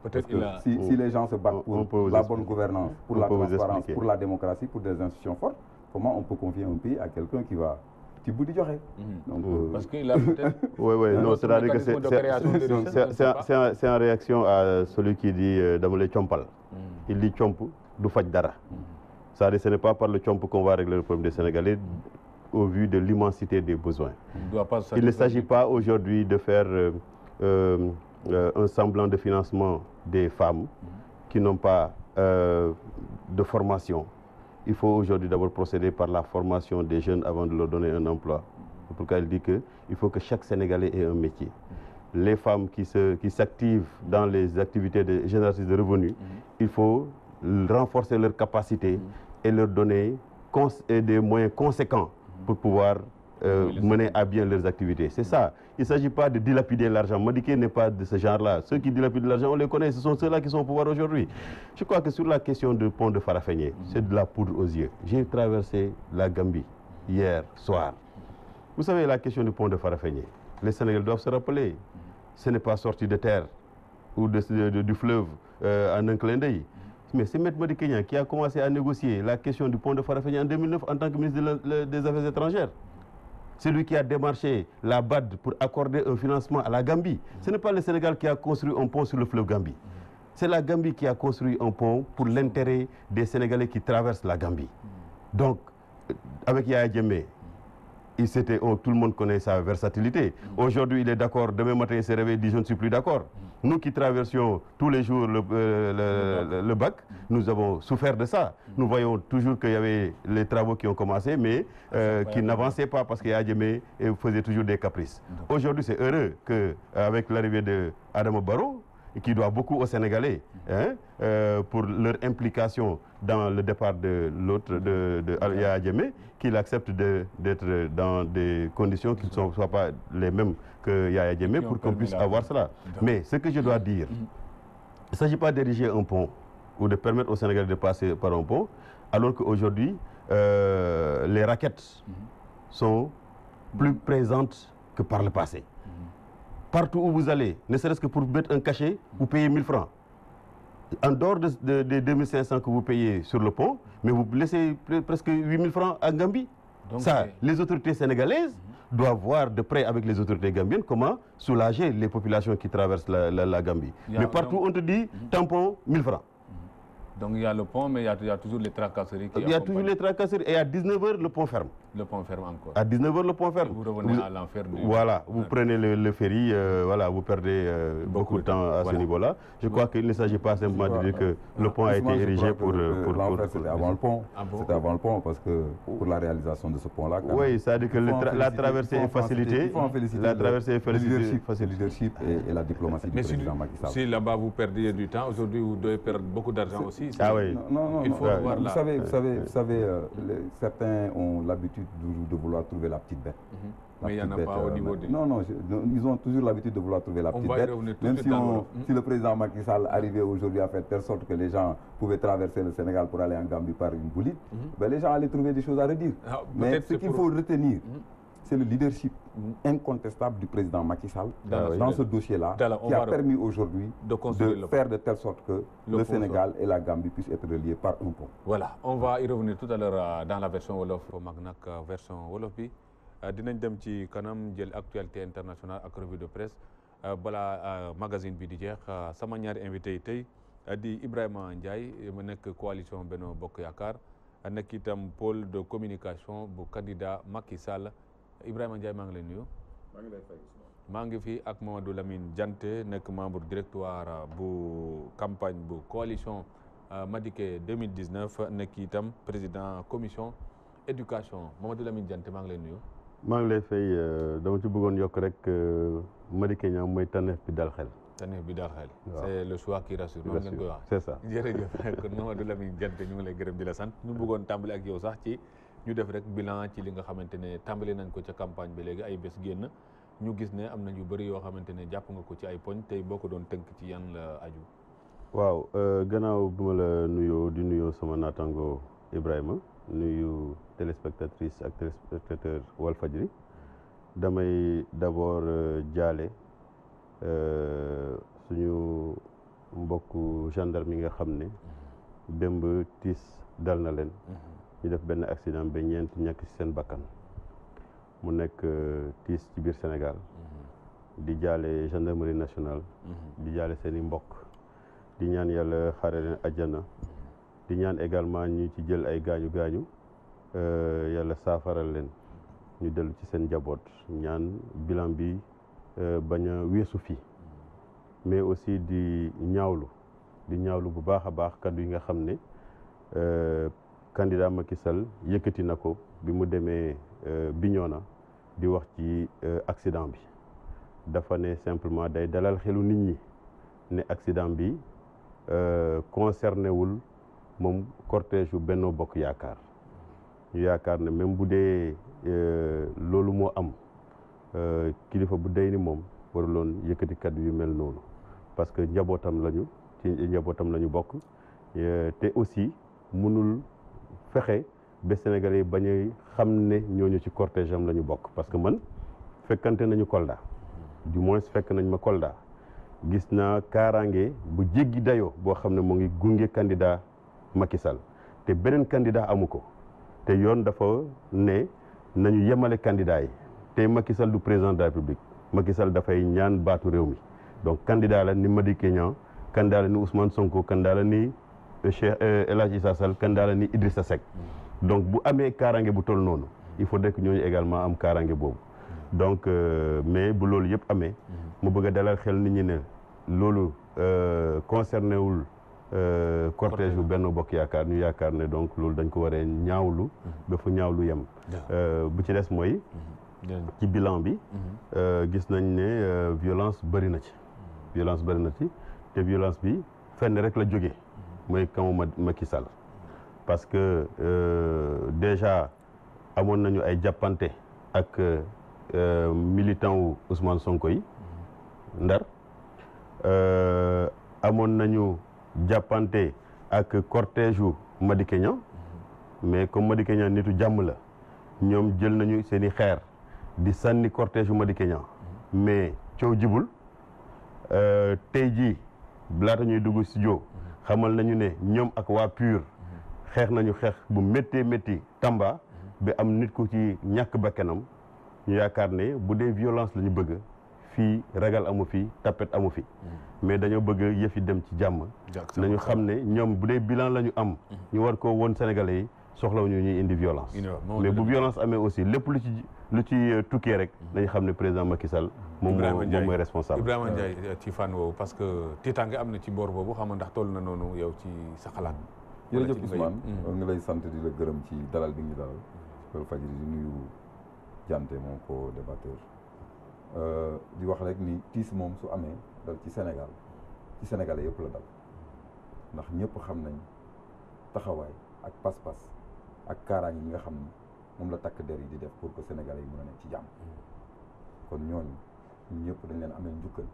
Peut-être si les gens se battent pour la bonne gouvernance, pour la transparence, pour la démocratie, pour des institutions fortes, comment on peut confier un pays à quelqu'un qui va parce qu'il a peut-être... Oui, non, c'est-à-dire que c'est en réaction à celui qui dit Damolé Chompal. Il dit Chomp, du Fadjara. C'est-à-dire que ce n'est pas par le Chomp qu'on va régler le problème des Sénégalais au vu de l'immensité des besoins. Il ne s'agit pas aujourd'hui de faire un semblant de financement des femmes qui n'ont pas de formation. Il faut aujourd'hui d'abord procéder par la formation des jeunes avant de leur donner un emploi. C'est pourquoi il dit qu'il faut que chaque Sénégalais ait un métier. Les femmes qui s'activent dans les activités génératrices de revenus, il faut renforcer leurs capacités et leur donner des moyens conséquents pour pouvoir mener à bien leurs activités. C'est ça. Il ne s'agit pas de dilapider l'argent. Madické n'est pas de ce genre-là. Ceux qui dilapident l'argent, on les connaît. Ce sont ceux-là qui sont au pouvoir aujourd'hui. Je crois que sur la question du pont de Farafenni, c'est de la poudre aux yeux. J'ai traversé la Gambie hier soir. Vous savez, la question du pont de Farafenni, les Sénégalais doivent se rappeler. Ce n'est pas sorti de terre ou du fleuve en un clin d'œil. Mais c'est M. Madické qui a commencé à négocier la question du pont de Farafenni en 2009 en tant que ministre des Affaires étrangères. C'est lui qui a démarché la BAD pour accorder un financement à la Gambie. Ce n'est pas le Sénégal qui a construit un pont sur le fleuve Gambie. C'est la Gambie qui a construit un pont pour l'intérêt des Sénégalais qui traversent la Gambie. Donc, avec Yaya Jammeh, tout le monde connaît sa versatilité. Aujourd'hui, il est d'accord. Demain matin, il s'est réveillé et dit « je ne suis plus d'accord ». Nous qui traversions tous les jours le bac, nous avons souffert de ça. Nous voyons toujours qu'il y avait les travaux qui ont commencé, mais qui n'avançaient pas parce qu'il y a Jammeh et faisait toujours des caprices. Aujourd'hui, c'est heureux qu'avec l'arrivée d'Adama Barrow, qui doit beaucoup aux Sénégalais pour leur implication dans le départ de l'autre, de Yaya Jammeh, qu'il accepte d'être dans des conditions qui ne soient pas les mêmes que Yaya Jammeh pour qu'on puisse avoir cela. Mais ce que je dois dire, il ne s'agit pas d'ériger un pont ou de permettre aux Sénégalais de passer par un pont, alors qu'aujourd'hui, les raquettes sont plus présentes que par le passé. Partout où vous allez, ne serait-ce que pour mettre un cachet, vous payez 1000 francs. En dehors des 2500 que vous payez sur le pont, mais vous laissez presque 8000 francs à Gambie. Donc, ça, les autorités sénégalaises doivent voir de près avec les autorités gambiennes comment soulager les populations qui traversent la Gambie. Mais partout, on te dit tampon 1000 francs. Donc il y a le pont, mais il y a toujours les tracasseries. Il y a toujours les tracasseries. Et à 19h, le pont ferme. Le pont ferme encore. À 19h, le pont ferme. Et vous revenez à l'enfer du... Voilà, vous prenez le ferry, voilà, vous perdez beaucoup de temps à ce niveau-là. Je crois qu'il ne s'agit pas simplement de dire que le pont a été érigé pour... L'enfer, c'était avant le pont. C'était avant le pont, parce que pour la réalisation de ce pont-là... Oui, ça veut dire que la traversée est facilitée. Il faut en féliciter la traversée est facilitée. Le leadership et la diplomatie du président Macky Sall. Si là-bas vous perdiez du temps, aujourd'hui vous devez perdre beaucoup d'argent aussi. dit. Ah oui. Non, il faut voir là. Vous savez, certains ont l'habitude de vouloir trouver la petite bête. Mais il n'y en a pas au niveau du... Non, ils ont toujours l'habitude de vouloir trouver la petite bête. Même si le président Macky Sall arrivait aujourd'hui à faire telle sorte que les gens pouvaient traverser le Sénégal pour aller en Gambie par une boulite, ben les gens allaient trouver des choses à redire. Mais ce qu'il faut retenir, c'est le leadership incontestable du président Macky Sall dans ce dossier-là qui a permis aujourd'hui de faire de telle sorte que le Sénégal et la Gambie puissent être reliés par un pont. Voilà, on va y revenir tout à l'heure dans la version Wolof. Mag nag version Wolof bi dinañ dem ci kanam jël actualité internationale ak revue de presse balaa magazine bi di jeex sama ñaari invité yi tey di Ibrahima Ndiaye mu nekk coalition Benno Bokk Yaakaar nekk itam pôle de communication bu candidat Macky Sall. Ibrahima Ndiaye maa ngi lay nuyu. maa ngi lay fay. maa ngi fi ak Mamadou Lamine Diante nekk membre directoire bu campagne bu coalition Madické 2019 nekk itam président commission éducation Mamadou Lamine Diante maa ngi lay nuyu. maa ngi lay fay dama ci bëggoon yokk rek Madické Niang mooy tànneef bi dal xel. tànneef bi dal xel. c'est le choix qui rassure. noonu ngeen koy wax c'est ça. jërëjëf kon Mamadou Lamine Diante ñu ngi lay gërëm di la sant ñu bëggoon tàmbali ak yow sax ci. ñu def rek bilan ci li nga xamante ne tàmbali nañ ko ca campagne bi léegi ay bés génn ñu gis ne am na yu bëri yoo xamante ne jàpp nga ko ci ay poñ tey boo ko doon tënk ci yan la aju. waaw gannaaw bi ma la nuyoo di nuyoo sama naataango Ibrahima nuyu téléspectatrice ak téléspectateur Walfadjri damay d'abord jaale suñu mbokku gendarme yi nga xam ne démb tiis dal na leen. ñu def benn accident ba ñeent ñàkk ci seen bakkan mu nekk tiis ci biir Sénégal di jaale gendarmerie nationale di jaale seeni mbokk di ñaan yàlla xare leen àjjana di ñaan également ñi ci jël ay gaañu yàlla saafaral leen ñu dellu ci seen njaboot ñaan bilan bi bañ a weesu fii mais aussi di ñaawlu bu baax a baax kaddu yi nga xam ne candidat Macky Sall yëkkati na ko bi mu demee Bignona di wax ci accident bi dafa ne simplement day dalal xelu nit ñi ne accident bi concerné wul moom cortège yu Benno Bokk Yaakaar ñu yaakaar ne même bu dee loolu moo am kilifa bu day ni moom waruloon yëkkati kaddu yu mel noonu parce que njabootam lañu ci njabootam lañu bokk te aussi mënul fexe ba Sénégalais yi bañ a xam ne ñooñu ci cortège am la ñu bokk parce que man fekkante nañu Kolda du moins fekk nañ ma Kolda gis naa kaaraange bu jéggi dayoo boo xam ne mu ngi gunge candidat Macky Sall te beneen candidat amu ko te yoon dafa ne nañu yemale candidat yi te Macky Sall du président de la République Macky Sall dafay ñaan baatu réew mi donc candidat la ni Madické Niang candidat la ni Ousmane Sonko candidat la ni Cheikh El Hadji Issa Sall candidat la ni Idrissa Seck donc bu amee kaaraange bu toll noonu il faudrait que ñooñu également am kaaraange boobu donc mais bu loolu yëpp amee mu bëgg a dalal xel nit ñi ne loolu concerné wul cortège bu Benno Bokk Yaakaar ñu yaakaar ne donc loolu dañ ko waree ñaawlu ba fu ñaawlu yem bu ci des mooy ci bilan bi gis nañ ne violence bëri na ci te violence bi fenn rek la jógee mooy camp Macky Sall parce que déjà amoon nañu ay jàppante ak militant wu Ousmane Sonko yi Ndar amoon nañu jàppante ak cortège wu Madické Niang mais comme Madické Niang nitu jàmm la ñoom jël nañu seen i xeer di sànni cortège wu Madické Niang mais coow jibul tey jii laata ñuy dugg studio xamal nañu ne ñoom ak waa PUR xeex nañu xeex bu métti Tamba ba am nit ku ci ñàkk bakkanam ñu yaakaar ne bu dee violence la ñu bëgg fii ragal amu fi tapet amu fi mais dañoo bëgg yëf yi dem ci jàmm nañu xam ne ñoom bu dee bilan la ñu am ñu war ko woon Sénégalais yi soxlawuñu ñuy indi violence mais bu violence amee aussi lépp lu ci tukkee rek dañu xam ne président Macky Sall moom mooy responsable Ibrahima Ndiaye ci fànn woowu parce que tiitaange am na ci boor boobu xam nga ndax toll na noonu yow ci sa xalaat jërëjëf Ousmane nga lay sant di la gërëm ci dalal bi ngi dalal Walfadjri di nuyu Diante mon co-débatteur di wax rek ni tiis moom su amee dal ci Sénégal ci Sénégalais yëpp la dal ndax ñëpp xam nañ taxawaay ak pas-pas ak kaaraange yi nga xam ni moom la takk der yi di def pour que sénégalais yi mën a nekk ci jàmm kon ñooñu ñëpp dañ leen amee njukkal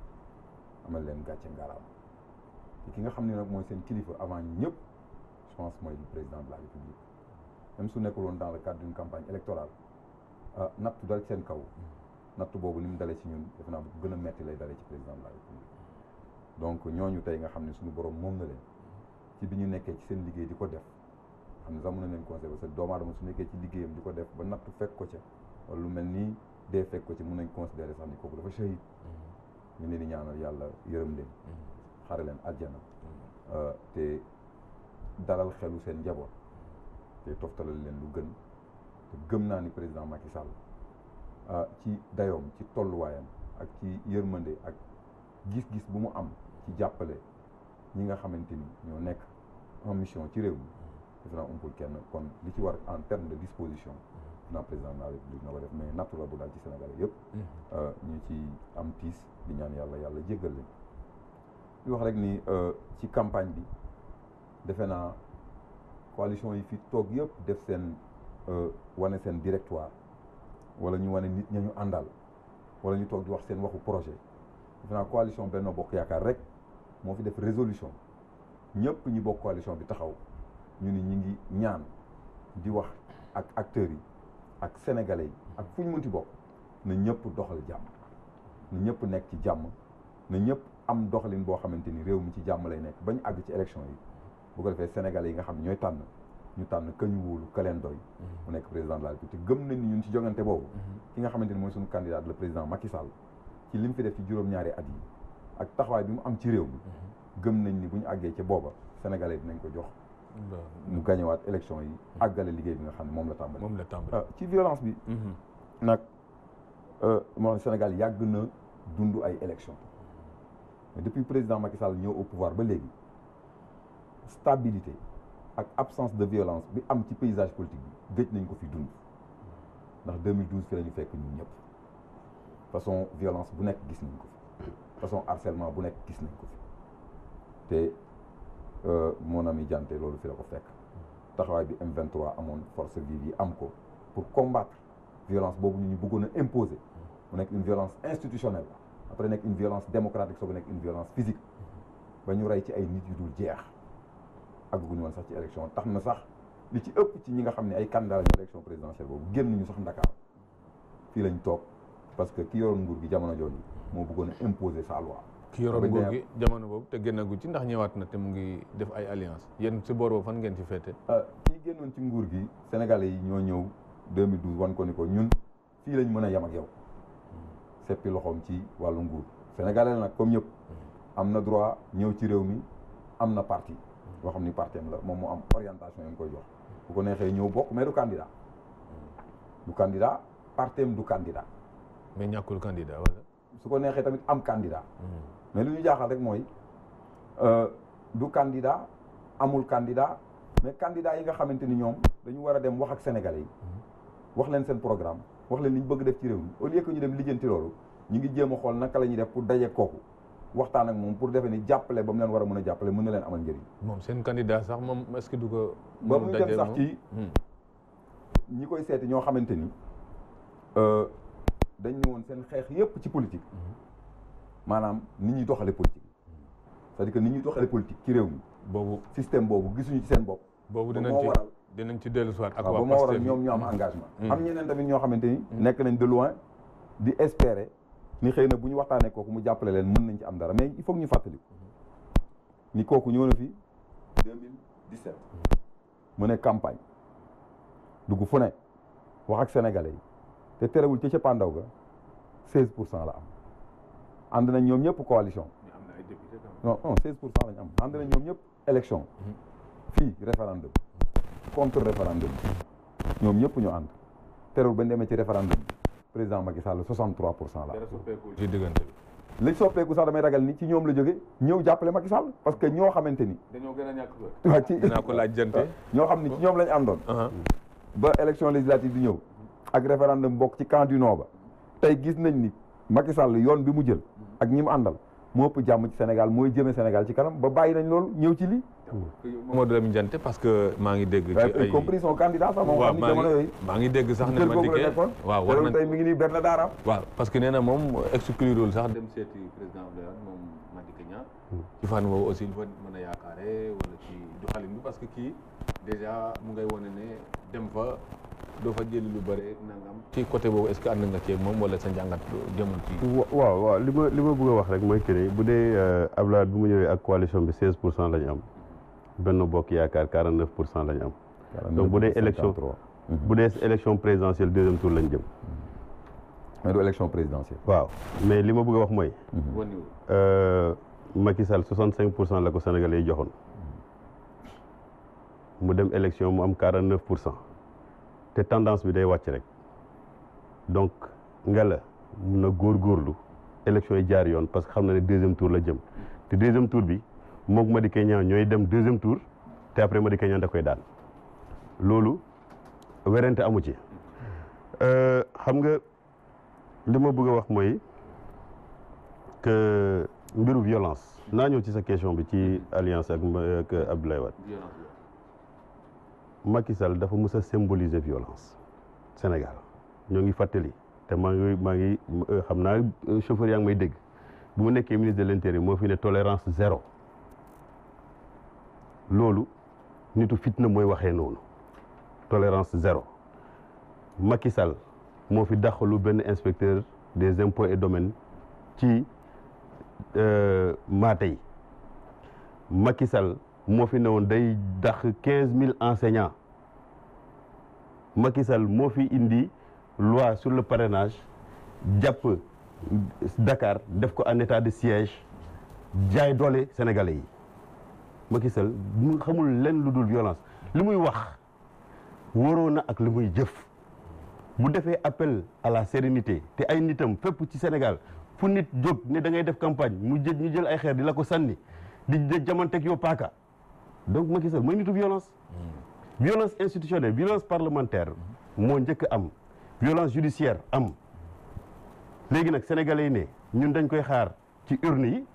amal leen gàcce ngalaam te ki nga xam ne nag mooy seen kilifa avant ñëpp je pense mooy le président de la république même su nekkul woon dans le cadre d'une campagne électorale nattu dal seen kaw nattu boobu ni mu dalee ci ñun defe naa bu gën a metti lay dalee ci président de la république donc ñooñu tey nga xam ne suñu borom moom na leen ci bi ñu nekkee ci seen liggéey di ko def xam ne sax mën na leen conseil parce que doomu aadama su nekkee ci liggéeyam di ko def ba nattu fekk ko ca wala lu mel nii dee fekk ko ci mën nañ considérer sax ni kooku dafa shahid ñu leen di ñaanal yàlla yërëm leen xare leen àjjana te dalal xelu seen njaboot te toftalal leen lu gën te gëm naa ni président Macky Sall ci dayoom ci tolluwaayam ak ci yërmande ak gis-gis bu mu am ci jàppale ñi nga xamante ni ñoo nekk en mission ci réew mi defe naa umpul kenn kon li ci war en terme de disposition naa président de la république na ko def mais nattu la bu daal ci Sénégal yëpp ñu ci am tiis di ñaan yàlla yàlla jéggal leen di wax rek ni ci campagne bi defe naa coalition yi fi toog yëpp def seen wane seen directoire wala ñu wane nit ña ñu àndal wala ñu toog di wax seen waxu projet defe naa coalition Benno Bokk Yaakaar rek moo fi def résolution ñëpp ñi bokk coalition bi taxaw ñu ni ñi ngi ñaan di wax ak acteurs yi ak sénégalais yi ak fu ñu mënti bokk na ñëpp doxal jàmm na ñëpp nekk ci jàmm na ñëpp am doxalin boo xamante ni réew mi ci jàmm lay nekk bañ àgg ci élection yi bu ko defee sénégalais yi nga xam ne ñooy tànn ñu tànn ka ñu wóolu ka leen doy mu nekk président de la République te gëm nañ ni ñun ci jongante boobu ki nga xamante ni mooy suñu candidat le président Macky Sall ci li mu fi def ci juróom-ñaari at yi ak taxawaay bi mu am ci réew mi gëm nañ ni bu ñu àggee ca booba sénégalais dinañ ko jox mu gañewaat élection yi àggale liggéey bi nga xam ne moom la tàmbali ci violence bi nag moo xam Sénégal yàgg na dund ay élection mais depuis président Macky Sall ñëw au pouvoir ba léegi stabilité ak absence de violence bi am ci paysage politique bi gëj nañ ko fi dund ndax 2012 fi la ñu fekk ñun ñëpp façon violence bu nekk gis nañ ko fi façon harcèlement bu nekk gis nañ ko fi te mon ami Dianté loolu fi la ko fekk taxawaay bi M23 amoon force vive yi am ko pour combattre violence boobu ñu bëggoon a imposer mu nekk une violence institutionnelle après nekk une violence démocratique soo ko nekk une violence physique ba ñu rey ci ay nit yu dul jeex àgguñu woon sax ci élection tax na sax li ci ëpp ci ñi nga xam ne ay candidat lañu élection présidentielle boobu génn ñu sax Ndakaar fii lañ toog parce que ki yoroon nguur gi jamono jooju moo bëggoon a imposer sa loi. ki yoroon nguur gi jamono boobu te génnagu ci ndax ñëwaat na te mu ngi def ay alliance yéen si boor boobu fan ngeen ci féete. kii génnoon ci nguur gi Sénégalais yi ñoo ñëw 2012 wan ko ni ko ñun fii lañ mën a yem ak yow seppi loxoom ci wàllu nguur Sénégalais nag comme ñëpp am na droit ñëw ci réew mi am na parti boo xam ni parti am la moom moo am orientation yi nga koy jox bu ko neexee ñëw bokk mais du candidat partem du candidat. mais ñàkkul candidat wala. su ko neexee tamit am candidat. mais lu ñu jaaxal rek mooy du candidat amul candidat mais candidat yi nga xamante ni ñoom dañu war a dem wax ak sénégalais yi wax leen seen programme wax leen li ñu bëgg def ci réew mi au lieu que ñu dem lijjanti loolu ñu ngi jéem a xool naka la ñuy def pour daje kooku waxtaan ak moom pour defe ni jàppale ba mu leen war a mën a jàppale mën na leen amal njëriñ. moom seen candidat sax moom est-ce que du ko. ba muy dem sax ci ñi koy seeti ñoo xamante ni dañ ne woon seen xeex yépp ci politique maanaam nit ñuy doxale politique c'est-à-dire que nit ñuy doxale politique ci réew mi boobu système boobu gisuñu ci seen bopp. boobu dinañ ci dellu soit ak waa ba moo waral ñoom ñu am engagement. am ñeneen tamit ñoo xamante ni nekk nañ de loin di espérer ni xëy na bu ñu waxtaanee kooku mu jàppale leen mën nañ ci am dara mais il faut que ñu fàttali ni kooku ñëw na fi 2017 mu ne campagne dugg fu ne wax ak sénégalais yi te terewul ca cappaandaw ga 16% la am ànd nañ ñoom ñëpp coalition. non 16% lañ am ànd nañ ñoom ñëpp élection fii référendum contre référendum ñoom ñëpp ñu ànd terewul bañ demee ci référendum président Macky Sall 63% la. ci diggante bi. li soppeeku sax damay ragal ni ci ñoom la jóge ñëw jàppale Macky Sall parce que ñoo xamante ni. dañoo gën a ñàkk waaw ci dinaa ko laaj jante ñoo xam ni ci ñoom lañ àndoon. ba élection législative di ñëw ak référendum bokk ci camp du non ba tey gis nañ ni Macky Sall yoon bi mu jël ak ñi mu àndal moo ëpp jàmm ci Sénégal mooy jëme Sénégal ci kanam ba bàyyi nañ loolu ñëw ci lii Mamadou Lamine Diante parce que maa ngi dégg. ci ay compris son candidat sax moom xam ni jamono yooyu. maa ngi dégg sax ne Madické waaw war na tey mi ngi nii benn daaraam. waaw parce que nee na moom exclurul sax dem seeti président Abdoulaye Wade moom Madické Niang. ci fànn woowu aussi lu fa mën a yaakaare wala ci doxalin bi parce que kii déjà mu ngay wane ne dem fa doo fa jëli lu bëre nangam. ci côté boobu est-ce que ànd nga ci moom wala sa njàngat jëmul ci. waaw li ma bëgg a wax rek mooy que ni bu dee Abdoulaye Wade bu mu ñëwee ak coalition bi 16% la ñu am. Benno Bokk Yaakaar 49% la ñu am. donc bu dee élection présidentielle deuxième tour lañ jëm. mais du élection présidentielle. waaw mais li ma bëgg a wax mooy. Macky Sall 65% la ko Sénégalais yi joxoon. mu dem élection mu am 49%. te tendance bi day wàcc rek. donc ngela mun na góorgóorlu élection yi jaar yoon parce que xam na ne deuxième tour la jëm. te deuxième tour bi. mook Madické Niang ñooy dem deuxième tour te après Madické Niang da koy daan loolu werante amu ci xam nga li ma bëgg a wax mooy que mbiru violence naa ñëw ci sa question bi ci alliance ak Abdoulaye Wade Macky Sall dafa mës a symboliser violence Sénégal ñoo ngi fàttali te maa ngi xam naa chauffeur yaa ngi may dégg bu mu nekkee ministre de l'intérieur moo fi ne tolérance zéro loolu nitu fitna mooy waxee noonu tolérance zéro Macky Sall moo fi dàqalu benn inspecteur des impôts et domaines ci maate yi Macky Sall moo fi newoon day dàq 15000 enseignants Macky Sall moo fi indi loi sur le parrainage jàpp Dakar def ko en état de siège jaay doole sénégalais yi Macky Sall mu xamul lenn lu dul violence li muy wax wóoroo na ak li muy jëf bu defee appel à la sérénité te ay nitam fépp ci Sénégal fu nit jóg ne da ngay def campagne ñu jël ay xeer di la ko sànni di jamanteeg yow paaka donc Macky Sall mooy nitu violence violence institutionnelle violence parlementaire moo njëkk am violence judiciaire am léegi nag sénégalais yi ne ñun dañ koy xaar ci urne yi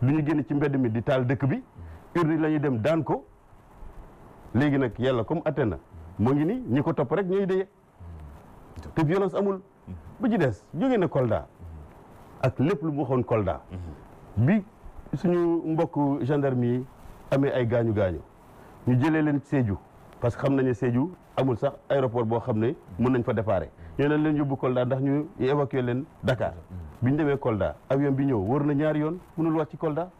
lu ñu génn ci mbedd mi di taal dëkk bi urne yi la ñuy dem daan ko léegi nag yàlla comme atte na moo ngi ni ñi ko topp rek ñooy dee te violence amul bu ci des jógee na Kolda ak lépp lu mu waxoon Kolda bi suñu mbokk gendarme yi amee ay gaañu-gaañu ñu jëlee leen Sédhiou parce que xam nañu Sédhiou amul sax aéroport boo xam ne mën nañ fa déparé ñoo leen leen yóbbu Kolda ndax ñu évacuer leen Dakar bi ñu demee Kolda avion bi ñëw wër na ñaari yoon mënul wàcc ci Kolda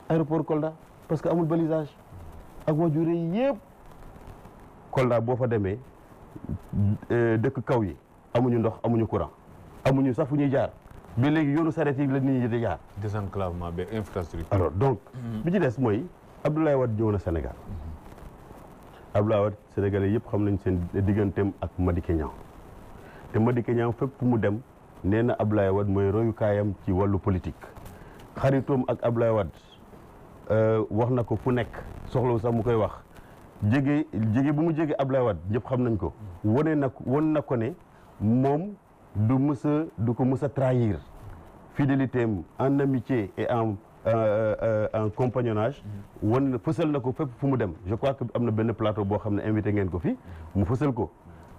aéroport Kolda parce que amul balisage ak wajure yi yëpp Kolda boo fa demee dëkk kaw yi amuñu ndox amuñu courant amuñu sax fu ñuy jaar ba léegi yoonu sareet yi la nit ñi di jaar. désenclavement ba infrastructure. alors donc bi ci des mooy Abdoulaye Wade ñëw na Sénégal Abdoulaye Wade Sénégalais yëpp xam nañ seen digganteem ak Madické Niang te Madické Niang fépp mu dem nee na Abdoulaye Wade mooy royukaayam ci wàllu politique xaritoom ak Abdoulaye Wade wax na ko fu nekk soxlawu sax mu koy wax jege bu mu jege Abdoulaye Wade ñëpp xam nañ ko won na ko ne moom du ko mës a trahir fidélité am en amitié et en compagnonnage fësal na ko fépp fu mu dem je crois que am na benn plateau boo xam ne invité ngeen ko fi mu fësal ko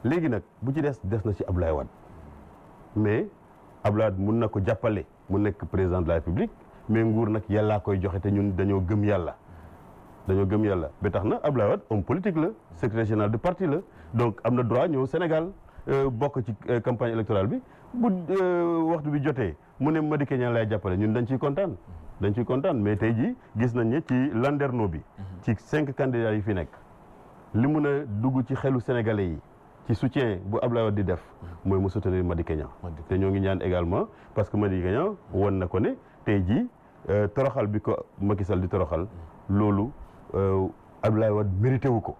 léegi nag bu ci des na ci Abdoulaye Wade mais Abdoulaye Wade mun na ko jàppale mu nekk président de la République mais nguur nag yàllaa koy joxe te ñun dañoo gëm yàlla ba tax na Abdoulaye Wade homme politique la secrétaire général de parti la donc am na droit ñëw Sénégal bokk ci campagne électorale bi bu waxtu bi jotee mu ne Madické Niang lay jàppale ñun dañ ciy kontaan mais tey jii gis nañ ne ci landerneau bi ci 5 candidats yi fi nekk li mun a dugg ci xelu sénégalais yi ci soutien bu Abdoulaye Wade di def mooy mu soutenir Madické Niang te ñoo ngi ñaan également parce que Madické Niang won na ko ne tey jii toroxal bi ko Macky Sall di toroxal loolu Abdoulaye Wade mérité wu ko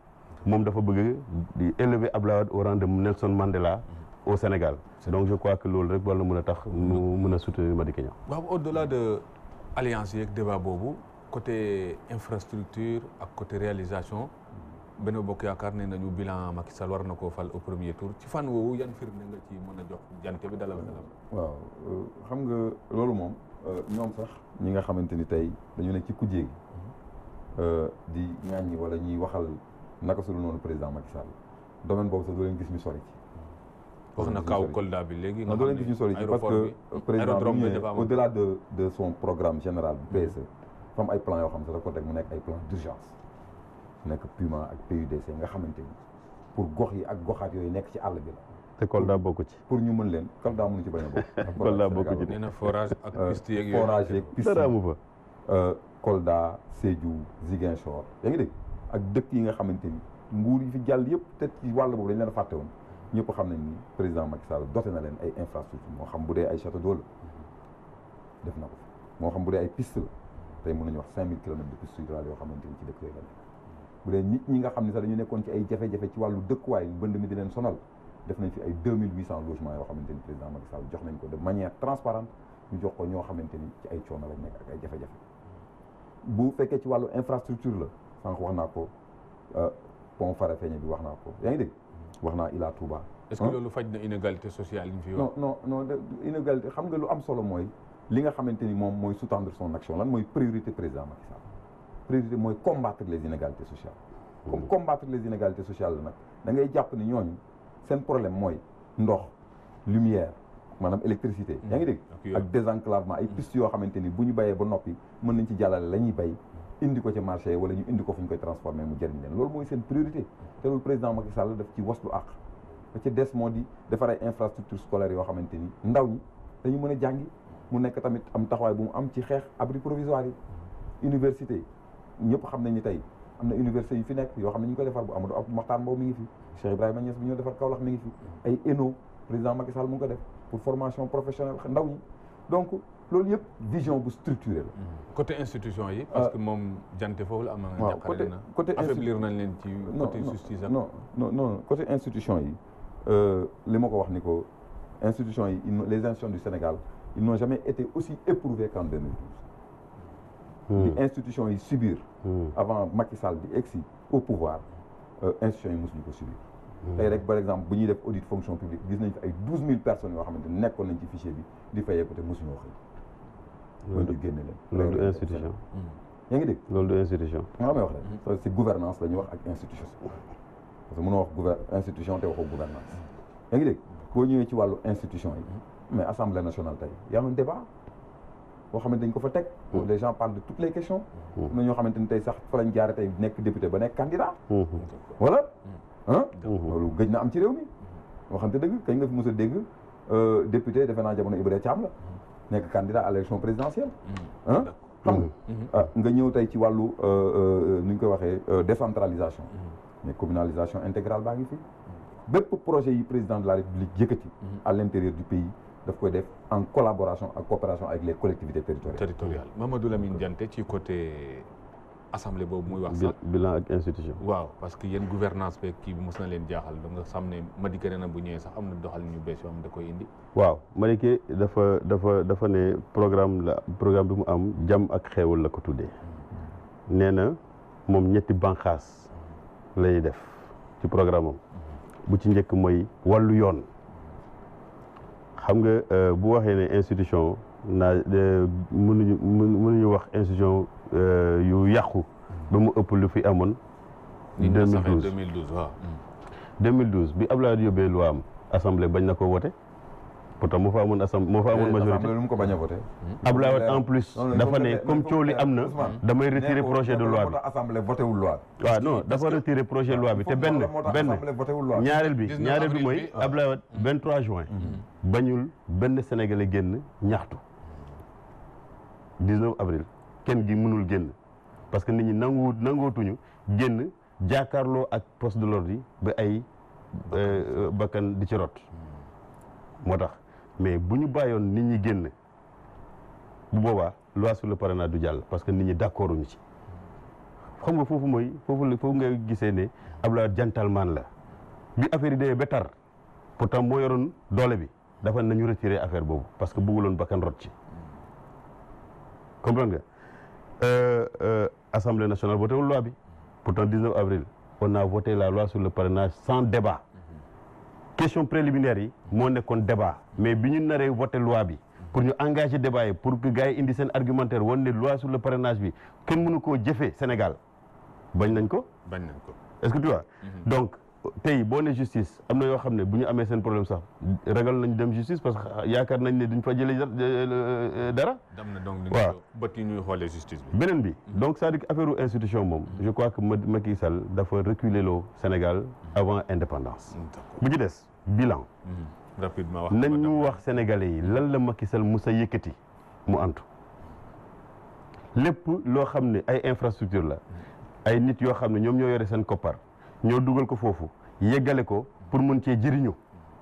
moom dafa bëgg di élever Abdoulaye Wade au rang de Nelson Mandela au Sénégal donc je crois que loolu rek war na mën a tax mu mën a soutenir Madické Niang. waaw au-delà de alliance yeeg débat boobu côté infrastructure ak côté réalisation Benno Bokk Yaakaar ne nañu bilan Macky Sall war na koo fal au premier tour ci fan woowu yan firnde nga ci mën a jox jante bi dalal xelam. waaw xam nga loolu moom ñoom sax ñi nga xamante ni tey dañu nekk ci kujje gi di ñaan ñi wala ñuy waxal naka su dul noonu président Macky Sall domaine boobu sax doo leen gis ñu sori ci. wax na kaw Kolda bi léegi. nga doo leen gis ñu sori ci parce que président bi au delà de son programme général bu PSE dafa am ay plans yoo xam ne da ko teg mu nekk ay plans d'urgence nekk PUMA ak PUDC nga xamante ni pour gox yi ak goxaat yooyu nekk ci àll bi la. te Kolda bokk ci. pour ñu mën leen Kolda mënu ci bañ a bokk. Kolda bokk ci nee na forage ak piste yeeg yooyu. forage yeeg piste dara amu fa. Kolda Sédhiou Ziguinchor yaa ngi dégg ak dëkk yi nga xamante ni nguur yi fi jàll yëpp te ci wàll boobu dañ leen a fàtte woon ñëpp xam nañ ni président Macky Sall doté na leen ay infrastructure moo xam bu dee ay château d'eau la def na ko moo xam bu dee ay piste la tey mën nañu wax 5000 kilomètres de piste hydraulique yoo xamante ni ci dëkk yooyu la nekk bu dee nit ñi nga xam ne sax dañu nekkoon ci ay jafe-jafe ci wàllu dëkkuwaay mbënd mi di leen sonal def nañ fi ay 2800 logements yoo xamante ni président Macky Sall jox nañ ko de manière transparente ñu jox ko ñoo xamante ni ci ay coono lañ nekk ak ay jafe-jafe bu fekkee ci wàllu infrastructure la sànq wax naa ko pont Farafeñe bi wax naa ko yaa ngi dégg wax naa Ila Touba. est-ce que loolu faj na inégalité sociale yi ñu fi wax. non inégalité xam nga lu am solo mooy li nga xamante ni moom mooy sous-tendre son action lan mooy priorité président Macky Sall priorité mooy combattre les inégalités sociales. comme combattre les inégalités sociales la nag da ngay jàpp ni ñooñu seen problème mooy ndox lumière maanaam électricité. yaa ngi dégg ak désenclavement ay pistes yoo xamante ni bu ñu bayee ba noppi mën nañ ci jàllale la ñuy bay indi ko ci marché wala ñu indi ko fu ñu koy transformer mu jëriñ leen loolu mooy seen priorité te loolu président Macky Sall daf ci waslu àq ba ci des moo di defar ay infrastructures scolaires yoo xamante ni ndaw ñi dañu mën a jàngi mu nekk tamit am taxawaay bu mu am ci xeex abri provisoire yi université ñëpp xam nañ ni tey am na université yu fi nekk yoo xam ne ñu ko defar bu Amadou Mahtar Mbow mi ngi fi Cheikh Ibrahima Niass bi ñoo defar Kaolack mi ngi fi ay ENO président Macky Sall mu ngi ko def pour formation professionnelle ndaw ñi donc loolu yëpp vision bu structurée la. côté institution yi. parce que moom jante foofu la am na. waaw côté affaiblir nañ leen ci côté justice ak. non côté institution yi li ma ko wax ni ko institution yi les institutions du Sénégal ils n'ont jamais été aussi éprouvés qu'en 2012. li institution yi subir. avant Macky Sall di egsi au pouvoir institutions yi mosuñu ko subir. tey rek par exemple bu ñuy def audit fonction publique gis nañ fi ay 12000 personnes yoo xamante ne nekkoon nañ ci fichier bi di fayeeku te mosuñoo xëy. loolu du génne leen. loolu du institution. yaa ngi dégg. loolu du institution. nga may wax rek c'est gouvernance la ñuy wax ak institution. parce que mënoo wax institution te waxoo gouvernance yaa ngi dégg boo ñëwee ci wàllu institution yi mais assemblée nationale tey y a un débat boo xamante dañ ko fa teg les gens parlent de toutes les questions am na ñoo xamante ni tey sax fa lañ jaare tey nekk député ba nekk candidat voilà loolu gëj na am ci réew mi waxante dëgg kañ nga fi mos a dégg député defe naa jamono Ibrahima Thiam la nekk candidat à l'élection présidentielle xam nga nga ñëw tey ci wàllu nu ñu koy waxee décentralisation mais communalisation intégrale baa ngi fi bépp projet yi président de la République yëkkati à l'intérieur du pays daf koy def en collaboration ak coopération avec les collectivités territoriales. Mamadou Lamine Diante ci côté assemblée boobu muy wax sax bilan ak institution. waaw parce que yéen gouvernance beeg kii bi mos na leen jaaxal da nga xam ne Madické nee na bu ñëwee sax am na doxal ñu bees yoo xam da koy indi. waaw Madické dafa ne programme bi mu am jàmm ak xeewal la ko tuddee nee na moom ñetti banqaas lay def ci programme am bu ci njëkk mooy wàllu yoon xam nga bu waxee ne institution mënuñu wax institution yu yàqu ba mu ëpp lu fi amoon 2012 waaw 2012 bi Abdoulaye yóbbee loi am assemblée bañ na ko voté pourtant moo fa amoon majorité lu mu ko bañ a voté Abdoulaye Wade en plus dafa ne comme coow li am na damay retirer projet de loi bi assemblée voté wul loi waaw non dafa retirer projet de loi bi te benn ñaareel bi mooy Abdoulaye Wade 23 juin bañul benn sénégalais génn ñaxtu 19 avril kenn gi mënul génn parce que nit ñi nangootuñu génn jàkkaarloo ak poste de l'ordre yi ba ay bakkan di ci rot moo tax mais bu ñu bàyyoon nit ñi génn bu boobaa loi sur le parrainage du jàll parce que nit ñi d'accord uñu ci xam nga foofu nga gisee ne Abdoulaye gentleman la bi affaire yi demee ba tar pourtant moo yoroon doole bi dafa nañu retirer affaire boobu parce que bëgguloon bakkan rot ci comprendre nga Assemblée nationale voté wul loi bi pourtant 19 avril on a voté la loi sur le parrainage sans débat question préliminaire yi moo nekkoon débat mais bi ñu naree voté loi bi pour ñu engager débat yi pour que gars yi indi seen argumentaire woon ne loi sur le parrainage bi kenn mënu koo jëfee Sénégal bañ nañ ko. est-ce que tu vois. donc tey boo ne justice am na yoo xam ne bu ñu amee seen problème sax ragal nañ dem justice parce que yaakaar nañ ne duñ fa jëlee dara. waaw bët yi ñuy xoolee justice bi. beneen bi donc c'est-à-dire que affaire institution moom. je crois que Macky Sall dafa reculer loo Sénégal avant indépendance. bu ci des bilan. rapidement wax nañ ñu wax sénégalais yi lan la Macky Sall musa yëkkati mu antu lépp loo xam ne ay infrastructure la ay nit yoo xam ne ñoom ñoo yore seen koppar ñoo dugal ko foofu yeggale ko pour mën cee jëriñu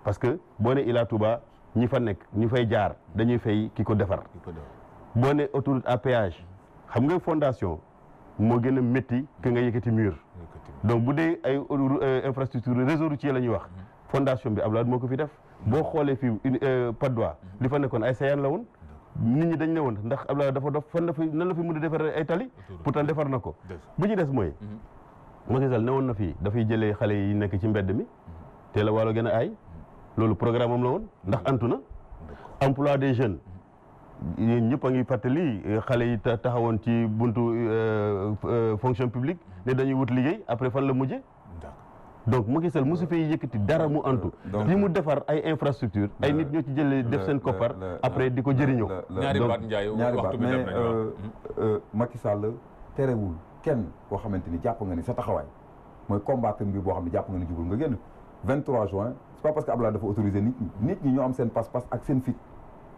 parce que boo ne Ila Touba ñi fa nekk ñu fay jaar dañuy fay ki ko defar boo ne autoroute à péage xam nga fondation moo gën a métti que nga yëkkati mur donc bu dee ay infrastructure réseau routier la ñuy wax fondation bi Abdoulaye moo ko fi def boo xoolee fii Patte d'Oie li fa nekkoon ay sayaan la woon nit ñi dañ ne woon ndax Abdoulaye dafa dof fan la fi nan la fi mën a defar ay tali pourtant defar na ko bu ci des mooy Macky Sall ne woon na fii dafay jëlee xale yi nekk ci mbedd mi te la wàllu gën a aay loolu programme am la woon ndax antu na emploi des jeunes yéen ñëpp a ngi fàttali xale yi taxawoon ci buntu fonction publique ne dañuy wut liggéey après fan la mujje donc Macky Sall mosu fay yëkkati dara mu antu li mu defar ay infrastructure ay nit ñoo ci jëlee def seen koppar après di ko jëriñoo ñaari baat Ndiaye waxtu bi dem mais Macky Sall terewul kenn koo xamante ni jàpp nga ni sa taxawaay mooy combattre mbir boo xam ne jàpp nga ni jubul nga génn 23 juin c'est pas parce que Abdoulaye dafa autoriser nit ñi ñoo am seen pas-pas ak seen fit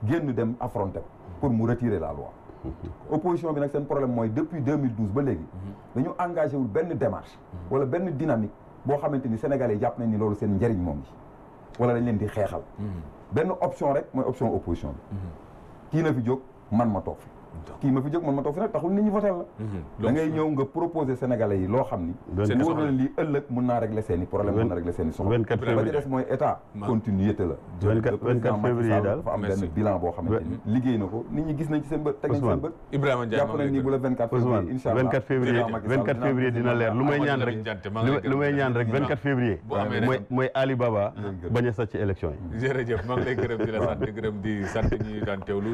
génn dem affronter pour mu retirer la loi opposition bi nag seen problème mooy depuis 2012 ba léegi dañu engagé wul benn démarche wala benn dynamique boo xamante ni sénégalais yi jàpp nañ ni loolu seen njëriñ moom ji wala dañ leen di xeexal benn option rek mooy option opposition bi kii na fi jóg man ma toog fi kii ma fi jóg man ma toog fi nag taxul nit ñi voté la da ngay ñëw nga proposer sénégalais yi loo xam ni wóor na lii ëllëg mën naa régler seen i problème mën na régler seen i soxla ba ci des mooy état continuité la 24 février daal dafa am benn bilan boo xamante ni liggéey na ko nit ñi gis nañ ci seen bët teg nañ seen bët Ibrahima Ndiaye jàpp nañ ni bu la 24 février incha allah 24 février dina leer lu may ñaan rek 24 février mooy Ali Baba bañ a sàcc ci élection yi jërëjëf maa ngi lay gërëm di la sant gërëm di sant ñi daan teewlu